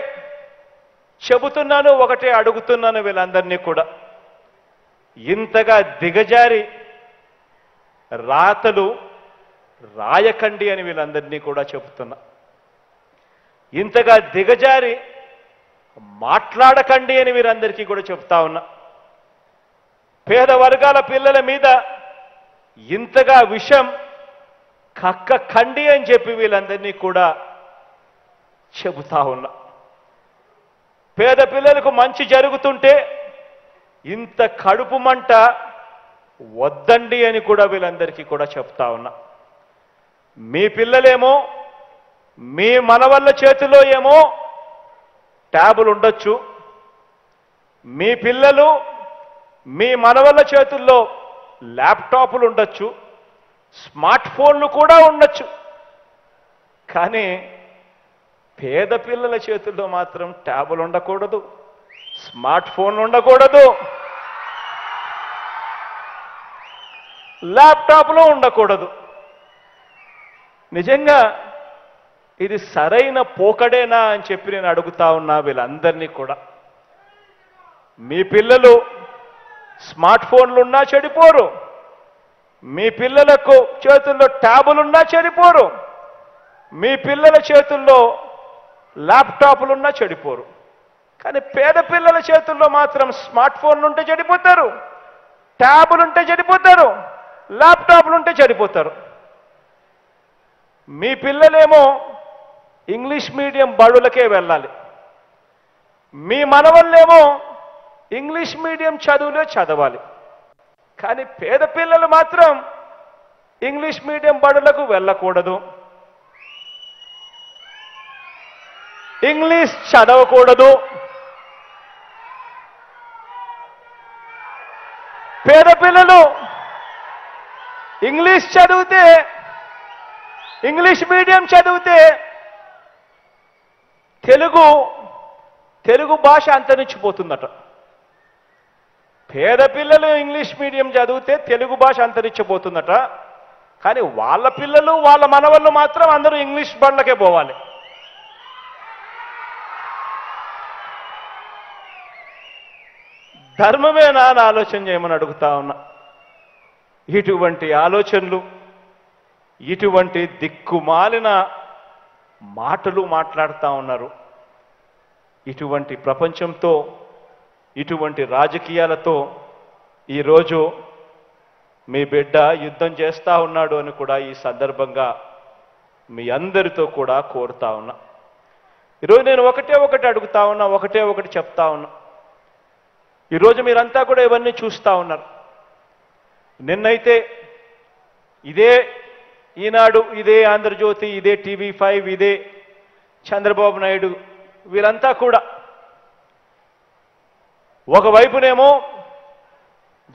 చెబుతున్నాను, ఒకటే అడుగుతున్నాను. వీళ్ళందరినీ కూడా ఇంతగా దిగజారి రాతలు రాయకండి అని వీళ్ళందరినీ కూడా చెబుతున్నా. ఇంతగా దిగజారి మాట్లాడకండి అని వీరందరికీ కూడా చెప్తా ఉన్నా. పేద వర్గాల పిల్లల మీద ఇంతగా విషం కక్కకండి అని చెప్పి వీళ్ళందరినీ కూడా చెబుతా ఉన్నా. పేద పిల్లలకు మంచి జరుగుతుంటే ఇంత కడుపు మంట వద్దండి అని కూడా వీళ్ళందరికీ కూడా చెప్తా ఉన్నా. మీ పిల్లలేమో మీ మనవళ్ళ చేతిలో ఏమో ట్యాబులు ఉండొచ్చు, మీ పిల్లలు మీ మనవళ్ళ చేతుల్లో ల్యాప్టాప్లు ఉండొచ్చు, స్మార్ట్ ఫోన్లు కూడా ఉండొచ్చు. కానీ పేద పిల్లల చేతుల్లో మాత్రం ట్యాబులు ఉండకూడదు, స్మార్ట్ ఫోన్లు ఉండకూడదు, ల్యాప్టాప్లు ఉండకూడదు. నిజంగా ఇది సరైన పోకడేనా అని చెప్పి నేను అడుగుతా ఉన్నా వీళ్ళందరినీ కూడా. మీ పిల్లలు స్మార్ట్ ఫోన్లున్నా చెడిపోరు, మీ పిల్లలకు చేతుల్లో ట్యాబులున్నా చెడిపోరు, మీ పిల్లల చేతుల్లో ల్యాప్టాప్లున్నా చెడిపోరు. కానీ పేద పిల్లల చేతుల్లో మాత్రం స్మార్ట్ ఫోన్లు ఉంటే చెడిపోతారు, ట్యాబులుంటే చెడిపోతారు, ల్యాప్టాప్లుంటే చెడిపోతారు. మీ పిల్లలేమో ఇంగ్లీష్ మీడియం బడులకే వెళ్ళాలి, మీ మనవళ్ళేమో ఇంగ్లీష్ మీడియం చదువులే చదవాలి. కానీ పేద పిల్లలు మాత్రం ఇంగ్లీష్ మీడియం బడులకు వెళ్ళకూడదు, ఇంగ్లీష్ చదవకూడదు. పేద పిల్లలు ఇంగ్లీష్ చదివితే, ఇంగ్లీష్ మీడియం చదివితే తెలుగు భాష అంతరించిపోతుందట. పేద పిల్లలు ఇంగ్లీష్ మీడియం చదివితే తెలుగు భాష అంతరించిపోతుందట. కానీ వాళ్ళ పిల్లలు వాళ్ళ మనవళ్ళు మాత్రం అందరూ ఇంగ్లీష్ బళ్ళకే పోవాలి. ధర్మమేనా అని ఆలోచన చేయమని అడుగుతా ఉన్నా. ఇటువంటి ఆలోచనలు, ఇటువంటి దిక్కుమాలిన మాటలు మాట్లాడుతూ ఉన్నారు. ఇటువంటి ప్రపంచంతో, ఇటువంటి రాజకీయాలతో ఈరోజు మీ బిడ్డ యుద్ధం చేస్తూ ఉన్నాడు అని కూడా ఈ సందర్భంగా మీ అందరితో కూడా కోరుతా ఉన్నా. ఈరోజు నేను ఒకటి అడుగుతా ఉన్నా, ఒకటి చెప్తా ఉన్నా. ఈరోజు మీరంతా కూడా ఇవన్నీ చూస్తూ ఉన్నారు. నిన్నైతే ఇదే ఈనాడు, ఇదే ఆంధ్రజ్యోతి, ఇదే TV5, ఇదే చంద్రబాబు నాయుడు, వీరంతా కూడా ఒకవైపునేమో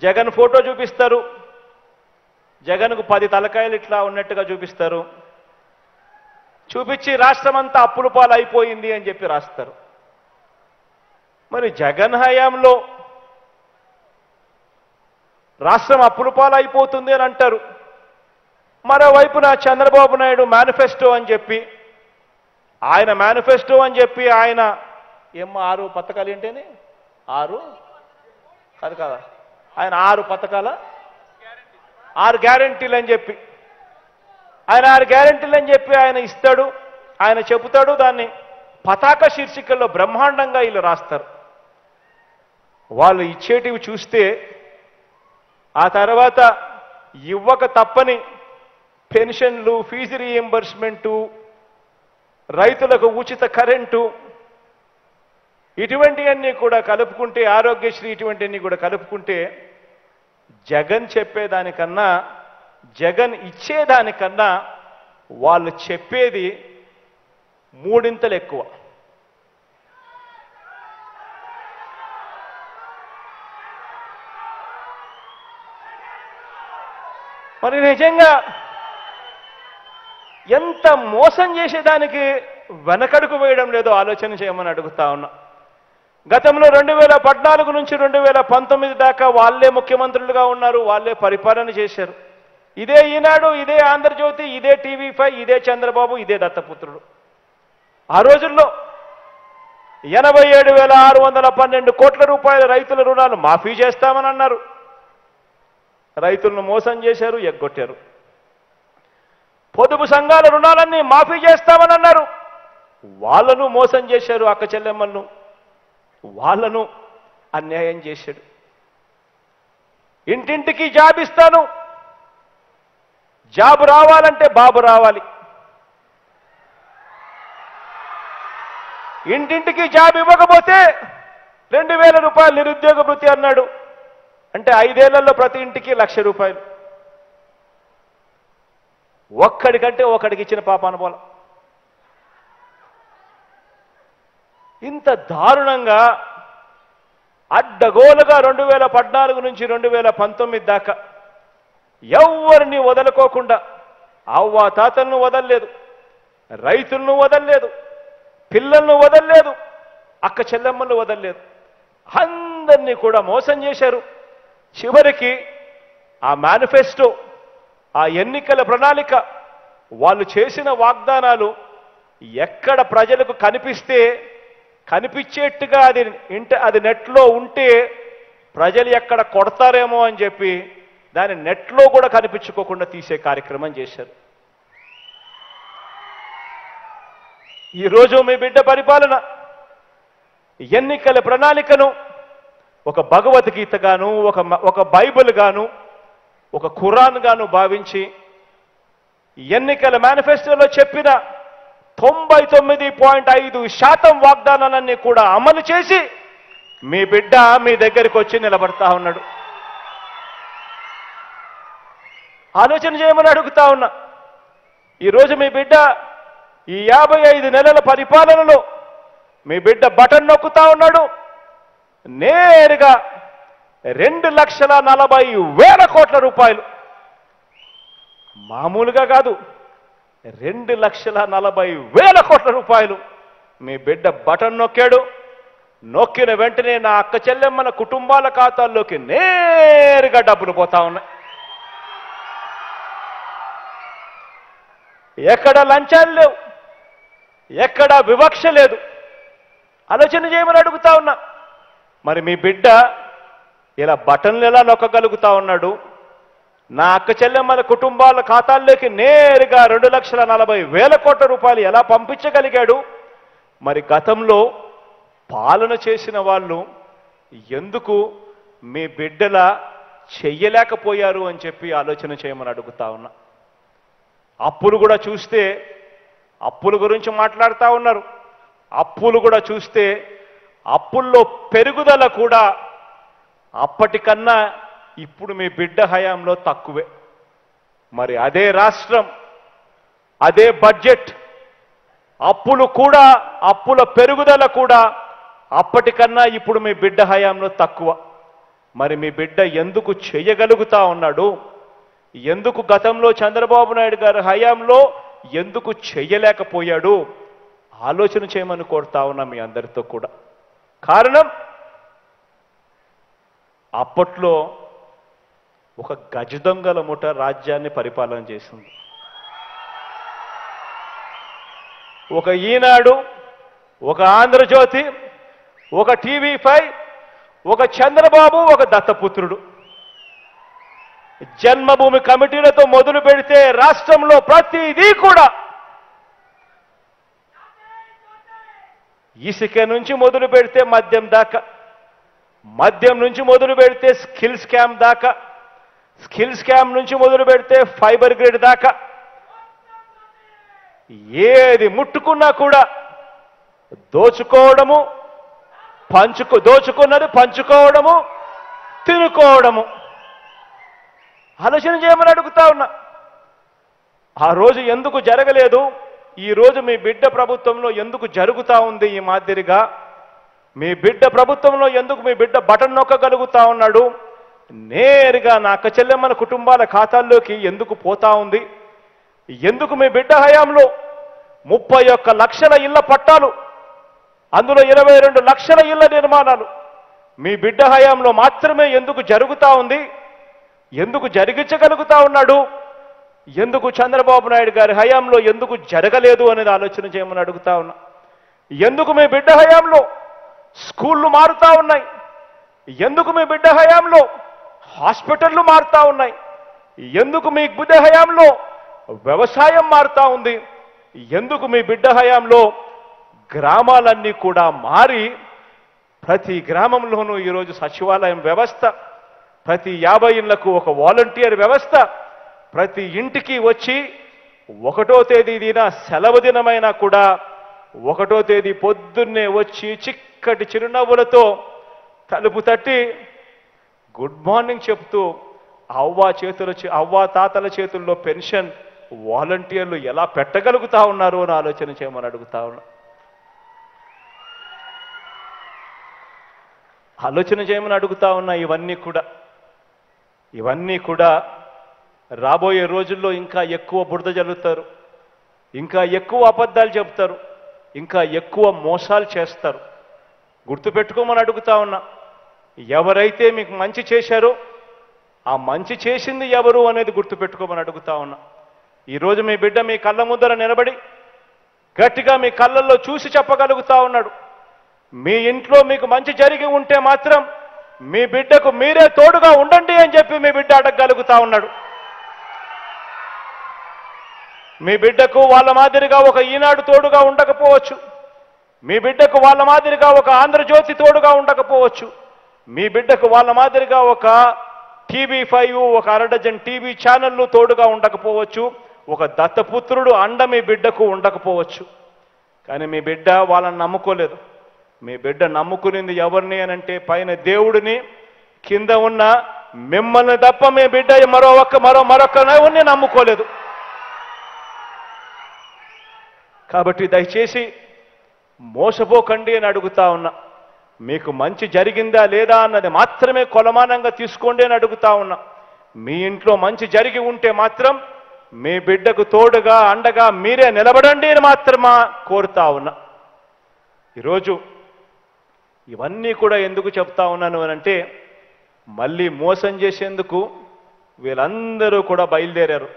జగన్ ఫోటో చూపిస్తారు, జగన్కు 10 తలకాయలు ఇట్లా ఉన్నట్టుగా చూపిస్తారు, చూపించి రాష్ట్రం అంతా అప్పుల పాలు అయిపోయింది అని చెప్పి రాస్తారు. మరి జగన్ హయాంలో రాష్ట్రం అప్పుల పాలు అయిపోతుంది అని అంటారు. మరోవైపున చంద్రబాబు నాయుడు మేనిఫెస్టో అని చెప్పి, ఆయన మేనిఫెస్టో అని చెప్పి ఆయన 6 పథకాలు ఏంటని 6 కాదు కదా, ఆయన 6 పథకాల 6 గ్యారెంటీలు అని చెప్పి, ఆయన 6 గ్యారెంటీలు అని చెప్పి ఆయన ఇస్తాడు, ఆయన చెబుతాడు. దాన్ని పతాక శీర్షికల్లో బ్రహ్మాండంగా వీళ్ళు రాస్తారు. వాళ్ళు ఇచ్చేటివి చూస్తే ఆ తర్వాత ఇవ్వక తప్పని పెన్షన్లు, ఫీజు రీఎంబర్స్మెంటు, రైతులకు ఉచిత కరెంటు, ఇటువంటివన్నీ కూడా కలుపుకుంటే, ఆరోగ్యశ్రీ, ఇటువంటివన్నీ కూడా కలుపుకుంటే జగన్ చెప్పేదానికన్నా, జగన్ ఇచ్చేదానికన్నా వాళ్ళు చెప్పేది 3 ఎక్కువ. మరి నిజంగా ఎంత మోసం చేసేదానికి వెనకడుగు వేయడం లేదో ఆలోచన చేయమని అడుగుతా ఉన్నా. గతంలో 2014 నుంచి 2019 దాకా వాళ్ళే ముఖ్యమంత్రులుగా ఉన్నారు, వాళ్ళే పరిపాలన చేశారు. ఇదే ఈనాడు, ఇదే ఆంధ్రజ్యోతి, ఇదే TV5, ఇదే చంద్రబాబు, ఇదే దత్తపుత్రుడు. ఆ రోజుల్లో 87,612 కోట్ల రూపాయల రైతుల రుణాలు మాఫీ చేస్తామని అన్నారు. రైతులను మోసం చేశారు, ఎగ్గొట్టారు. పొదుపు సంఘాల రుణాలన్నీ మాఫీ చేస్తామని అన్నారు, వాళ్ళను మోసం చేశారు. అక్క చెల్లెమ్మలను, వాళ్ళను అన్యాయం చేశాడు. ఇంటింటికి జాబ్ ఇస్తాను, జాబ్ రావాలంటే బాబు రావాలి. ఇంటింటికి జాబ్ ఇవ్వకపోతే 2,000 రూపాయలు నిరుద్యోగ భృతి అన్నాడు. అంటే 5 ఏళ్లలో ప్రతి ఇంటికి 1,00,000 రూపాయలు. ఒక్కడికంటే ఒకడికి ఇచ్చిన పాపాన పోల. ఇంత దారుణంగా అడ్డగోలుగా 2014 నుంచి 2019 దాకా ఎవరిని వదలుకోకుండా అవ్వా తాతలను వదలలేదు, రైతులను వదలలేదు, పిల్లలను వదలలేదు, అక్క చెల్లెమ్మలను వదలలేదు. అందరినీ కూడా మోసం చేశారు. చివరికి ఆ మేనిఫెస్టో, ఆ ఎన్నికల ప్రణాళిక, వాళ్ళు చేసిన వాగ్దానాలు ఎక్కడ ప్రజలకు కనిపిస్తే కనిపించేట్టుగా అది నెట్లో ఉంటే ప్రజలు ఎక్కడ కొడతారేమో అని చెప్పి దాన్ని నెట్లో కూడా కనిపించుకోకుండా తీసే కార్యక్రమం చేశారు. ఈరోజు మీ బిడ్డ పరిపాలన ఎన్నికల ప్రణాళికను ఒక భగవద్గీత గాను ఒక బైబిల్ గాను ఒక ఖురాన్ గాను భావించి ఎన్నికల మేనిఫెస్టోలో చెప్పిన 99.5% వాగ్దానాలన్నీ కూడా అమలు చేసి మీ బిడ్డ మీ దగ్గరికి వచ్చి నిలబడతా ఉన్నాడు. ఆలోచన చేయమని అడుగుతా ఉన్నా. ఈరోజు మీ బిడ్డ ఈ 55 నెలల పరిపాలనలో మీ బిడ్డ బటన్ నొక్కుతా ఉన్నాడు. నేరుగా 2,40,000 కోట్ల రూపాయలు, మామూలుగా కాదు 2,40,000 కోట్ల రూపాయలు మీ బిడ్డ బటన్ నొక్కాడు. నొక్కిన వెంటనే నా అక్క చెల్లెమ్మల కుటుంబాల ఖాతాల్లోకి నేరుగా డబ్బులు పోతా ఉన్నాయి. ఎక్కడ లంచాలు లేవు, ఎక్కడ వివక్ష లేదు. ఆలోచన చేయమని అడుగుతా ఉన్నా. మరి మీ బిడ్డ ఇలా బటన్లు ఎలా నొక్కగలుగుతా ఉన్నాడు? నా అక్క చెల్లెమ్మల కుటుంబాల ఖాతాల్లోకి నేరుగా 2,40,000 కోట్ల రూపాయలు ఎలా పంపించగలిగాడు? మరి గతంలో పాలన చేసిన వాళ్ళు ఎందుకు మీ బిడ్డలా చెయ్యలేకపోయారు అని చెప్పి ఆలోచన చేయమని అడుగుతా ఉన్నా. అప్పులు కూడా చూస్తే అప్పుల గురించి మాట్లాడుతూ ఉన్నారు. అప్పులు కూడా చూస్తే అప్పుల్లో పెరుగుదల కూడా అప్పటికన్నా ఇప్పుడు మీ బిడ్డ హయాంలో తక్కువే. మరి అదే రాష్ట్రం, అదే బడ్జెట్, అప్పులు కూడా అప్పుల పెరుగుదల కూడా అప్పటికన్నా ఇప్పుడు మీ బిడ్డ హయాంలో తక్కువ. మరి మీ బిడ్డ ఎందుకు చేయగలుగుతా ఉన్నాడు? ఎందుకు గతంలో చంద్రబాబు నాయుడు గారి హయాంలో ఎందుకు చేయలేకపోయాడు? ఆలోచన చేయమని కోరుతా ఉన్నా మీ అందరితో కూడా. కారణం, అప్పట్లో ఒక గజదొంగల ముఠ రాజ్యాన్ని పరిపాలన చేసింది. ఒక ఈనాడు, ఒక ఆంధ్రజ్యోతి, ఒక టీవీ5, ఒక చంద్రబాబు, ఒక దత్తపుత్రుడు. జన్మభూమి కమిటీలతో మొదలు పెడితే రాష్ట్రంలో ప్రతిదీ కూడా ఇసుక నుంచి మొదలు పెడితే మద్యం దాకా, మద్యం నుంచి మొదలు పెడితే స్కిల్ స్కామ్ దాకా, స్కిల్ స్కామ్ నుంచి మొదలు పెడితే ఫైబర్ గ్రిడ్ దాకా ఏది ముట్టుకున్నా కూడా దోచుకోవడము, దోచుకున్నది పంచుకోవడము, తినుకోవడము. ఆలోచన చేయమని అడుగుతా ఉన్నా. ఆ రోజు ఎందుకు జరగలేదు? ఈ రోజు మీ బిడ్డ ప్రభుత్వంలో ఎందుకు జరుగుతా ఉంది ఈ మాదిరిగా? మీ బిడ్డ ప్రభుత్వంలో ఎందుకు మీ బిడ్డ బటన్ నొక్కగలుగుతా ఉన్నాడు? నేరుగా నా అక్క చెల్లెమ్మల కుటుంబాల ఖాతాల్లోకి ఎందుకు పోతా ఉంది? ఎందుకు మీ బిడ్డ హయాంలో 31 లక్షల ఇళ్ల పట్టాలు, అందులో 22 లక్షల ఇళ్ల నిర్మాణాలు మీ బిడ్డ హయాంలో మాత్రమే ఎందుకు జరుగుతా ఉంది? ఎందుకు జరిగించగలుగుతా ఉన్నాడు? ఎందుకు చంద్రబాబు నాయుడు గారి హయాంలో ఎందుకు జరగలేదు అనేది ఆలోచన చేయమని అడుగుతా ఉన్నా. ఎందుకు మీ బిడ్డ హయాంలో స్కూళ్ళు మారుతా ఉన్నాయి? ఎందుకు మీ బిడ్డ హయాంలో హాస్పిటళ్ళు మారుతా ఉన్నాయి? ఎందుకు మీ బిడ్డ హయాంలో వ్యవసాయం మారుతా ఉంది? ఎందుకు మీ బిడ్డ హయాంలో గ్రామాలన్నీ కూడా మారి ప్రతి గ్రామంలోనూ ఈరోజు సచివాలయం వ్యవస్థ, ప్రతి 50 ఇళ్లకు ఒక వాలంటీర్ వ్యవస్థ, ప్రతి ఇంటికి వచ్చి 1వ తేదీన సెలవు దినమైనా కూడా 1వ తేదీ పొద్దున్నే వచ్చి చిక్కటి చిరునవ్వులతో తలుపు తట్టి గుడ్ మార్నింగ్ చెప్తూ అవ్వా తాతల చేతుల్లో పెన్షన్ వాలంటీర్లు ఎలా పెట్టగలుగుతా ఉన్నారు అని ఆలోచన చేయమని అడుగుతా ఉన్నా. ఆలోచన చేయమని అడుగుతా ఉన్నా. ఇవన్నీ కూడా రాబోయే రోజుల్లో ఇంకా ఎక్కువ బురద జల్లుతారు, ఇంకా ఎక్కువ అబద్ధాలు చెప్తారు, ఇంకా ఎక్కువ మోసాలు చేస్తారు. గుర్తుపెట్టుకోమని అడుగుతా ఉన్నా. ఎవరైతే మీకు మంచి చేశారో ఆ మంచి చేసింది ఎవరు అనేది గుర్తుపెట్టుకోమని అడుగుతా ఉన్నా. ఈరోజు మీ బిడ్డ మీ కళ్ళ ముందర నిలబడి గట్టిగా మీ కళ్ళల్లో చూసి చెప్పగలుగుతా ఉన్నాడు. మీ ఇంట్లో మీకు మంచి జరిగి ఉంటే మాత్రం మీ బిడ్డకు మీరే తోడుగా ఉండండి అని చెప్పి మీ బిడ్డ అడగగలుగుతా ఉన్నాడు. మీ బిడ్డకు వాళ్ళ మాదిరిగా ఒక ఈనాడు తోడుగా ఉండకపోవచ్చు, మీ బిడ్డకు వాళ్ళ మాదిరిగా ఒక ఆంధ్రజ్యోతి తోడుగా ఉండకపోవచ్చు, మీ బిడ్డకు వాళ్ళ మాదిరిగా ఒక TV5 ఒక అరడజన్ టీవీ ఛానళ్ళు తోడుగా ఉండకపోవచ్చు, ఒక దత్తపుత్రుడు అండ మీ బిడ్డకు ఉండకపోవచ్చు. కానీ మీ బిడ్డ వాళ్ళని నమ్ముకోలేదు. మీ బిడ్డ నమ్ముకునింది ఎవరిని అనంటే పైన దేవుడిని, కింద ఉన్న మిమ్మల్ని తప్ప మీ బిడ్డ మరొకరిని నమ్ముకోలేదు. కాబట్టి దయచేసి మోసపోకండి అని అడుగుతా ఉన్నా. మీకు మంచి జరిగిందా లేదా అన్నది మాత్రమే కొలమానంగా తీసుకోండి అని అడుగుతా ఉన్నా. మీ ఇంట్లో మంచి జరిగి ఉంటే మాత్రం మీ బిడ్డకు తోడుగా అండగా మీరే నిలబడండి అని మాత్రమే కోరుతా ఉన్నా. ఈరోజు ఇవన్నీ కూడా ఎందుకు చెప్తా ఉన్నాను అనంటే మళ్ళీ మోసం చేసేందుకు వీళ్ళందరూ కూడా బయలుదేరారు.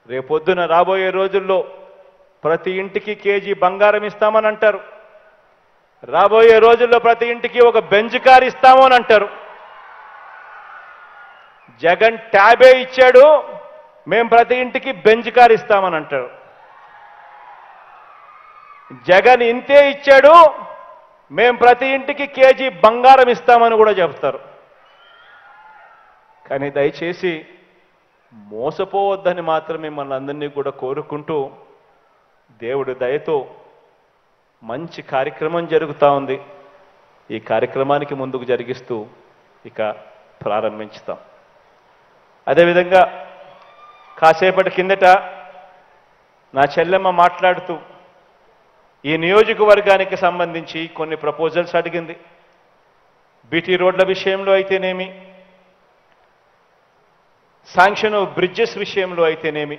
రేపొద్దున రాబోయే రోజుల్లో ప్రతి ఇంటికి కేజీ బంగారం ఇస్తామని అంటారు. రాబోయే రోజుల్లో ప్రతి ఇంటికి ఒక బెంజ్ కార్ ఇస్తాము అని అంటారు. జగన్ ట్యాబే ఇచ్చాడు, మేము ప్రతి ఇంటికి బెంజ్ కార్ ఇస్తామని అంటారు. జగన్ ఇంతే ఇచ్చాడు, మేము ప్రతి ఇంటికి కేజీ బంగారం ఇస్తామని కూడా చెప్తారు. కానీ దయచేసి మోసపోవద్దని మాత్రం మిమ్మల్ని అందరినీ కూడా కోరుకుంటూ దేవుడి దయతో మంచి కార్యక్రమం జరుగుతూ ఉంది. ఈ కార్యక్రమానికి ముందుకు జరిగిస్తూ ఇక ప్రారంభించుతాం. అదేవిధంగా కాసేపటి కిందట నా చెల్లెమ్మ మాట్లాడుతూ ఈ నియోజకవర్గానికి సంబంధించి కొన్ని ప్రపోజల్స్ అడిగింది. బీటీ రోడ్ల విషయంలో అయితేనేమి, శాంక్షన్ బ్రిడ్జెస్ విషయంలో అయితేనేమి,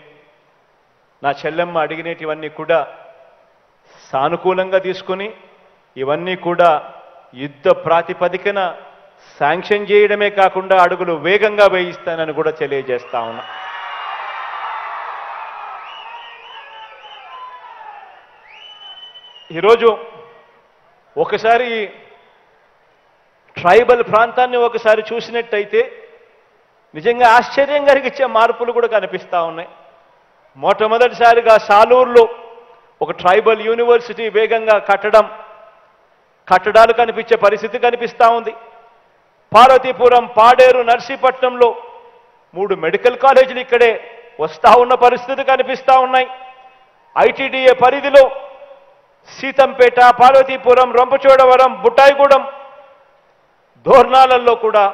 నా చెల్లెమ్మ అడిగినటివన్నీ కూడా సానుకూలంగా తీసుకుని ఇవన్నీ కూడా యుద్ధ ప్రాతిపదికన శాంక్షన్ చేయడమే కాకుండా అడుగులు వేగంగా వేయిస్తానని కూడా తెలియజేస్తా ఉన్నా. ఈరోజు ఒకసారి ట్రైబల్ ప్రాంతాన్ని ఒకసారి చూసినట్టయితే నిజంగా ఆశ్చర్యం కలిగించే మార్పులు కూడా కనిపిస్తూ ఉన్నాయి. మొట్టమొదటిసారిగా సాలూరులో ఒక ట్రైబల్ యూనివర్సిటీ వేగంగా కట్టడాలు కనిపించే పరిస్థితి కనిపిస్తూ ఉంది. పార్వతీపురం, పాడేరు, నర్సీపట్నంలో 3 మెడికల్ కాలేజీలు ఇక్కడే వస్తూ ఉన్న పరిస్థితి కనిపిస్తూ ఉన్నాయి. ఐటీడీఏ పరిధిలో సీతంపేట, పార్వతీపురం, రంపచోడవరం, బుట్టాయిగూడెం, దోర్నాలలో కూడా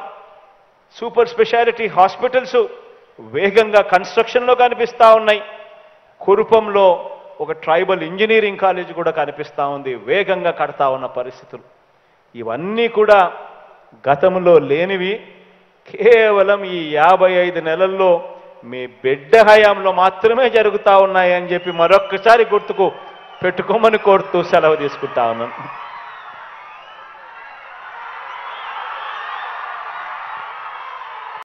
సూపర్ స్పెషాలిటీ హాస్పిటల్స్ వేగంగా కన్స్ట్రక్షన్లో కనిపిస్తూ ఉన్నాయి. కురుపంలో ఒక ట్రైబల్ ఇంజనీరింగ్ కాలేజ్ కూడా కనిపిస్తూ ఉంది, వేగంగా కడతా ఉన్న పరిస్థితులు. ఇవన్నీ కూడా గతంలో లేనివి, కేవలం ఈ 55 నెలల్లో మీ బిడ్డ హయాంలో మాత్రమే జరుగుతూ ఉన్నాయని చెప్పి మరొక్కసారి గుర్తుకు పెట్టుకోమని కోరుతూ సెలవు తీసుకుంటా ఉన్నాను.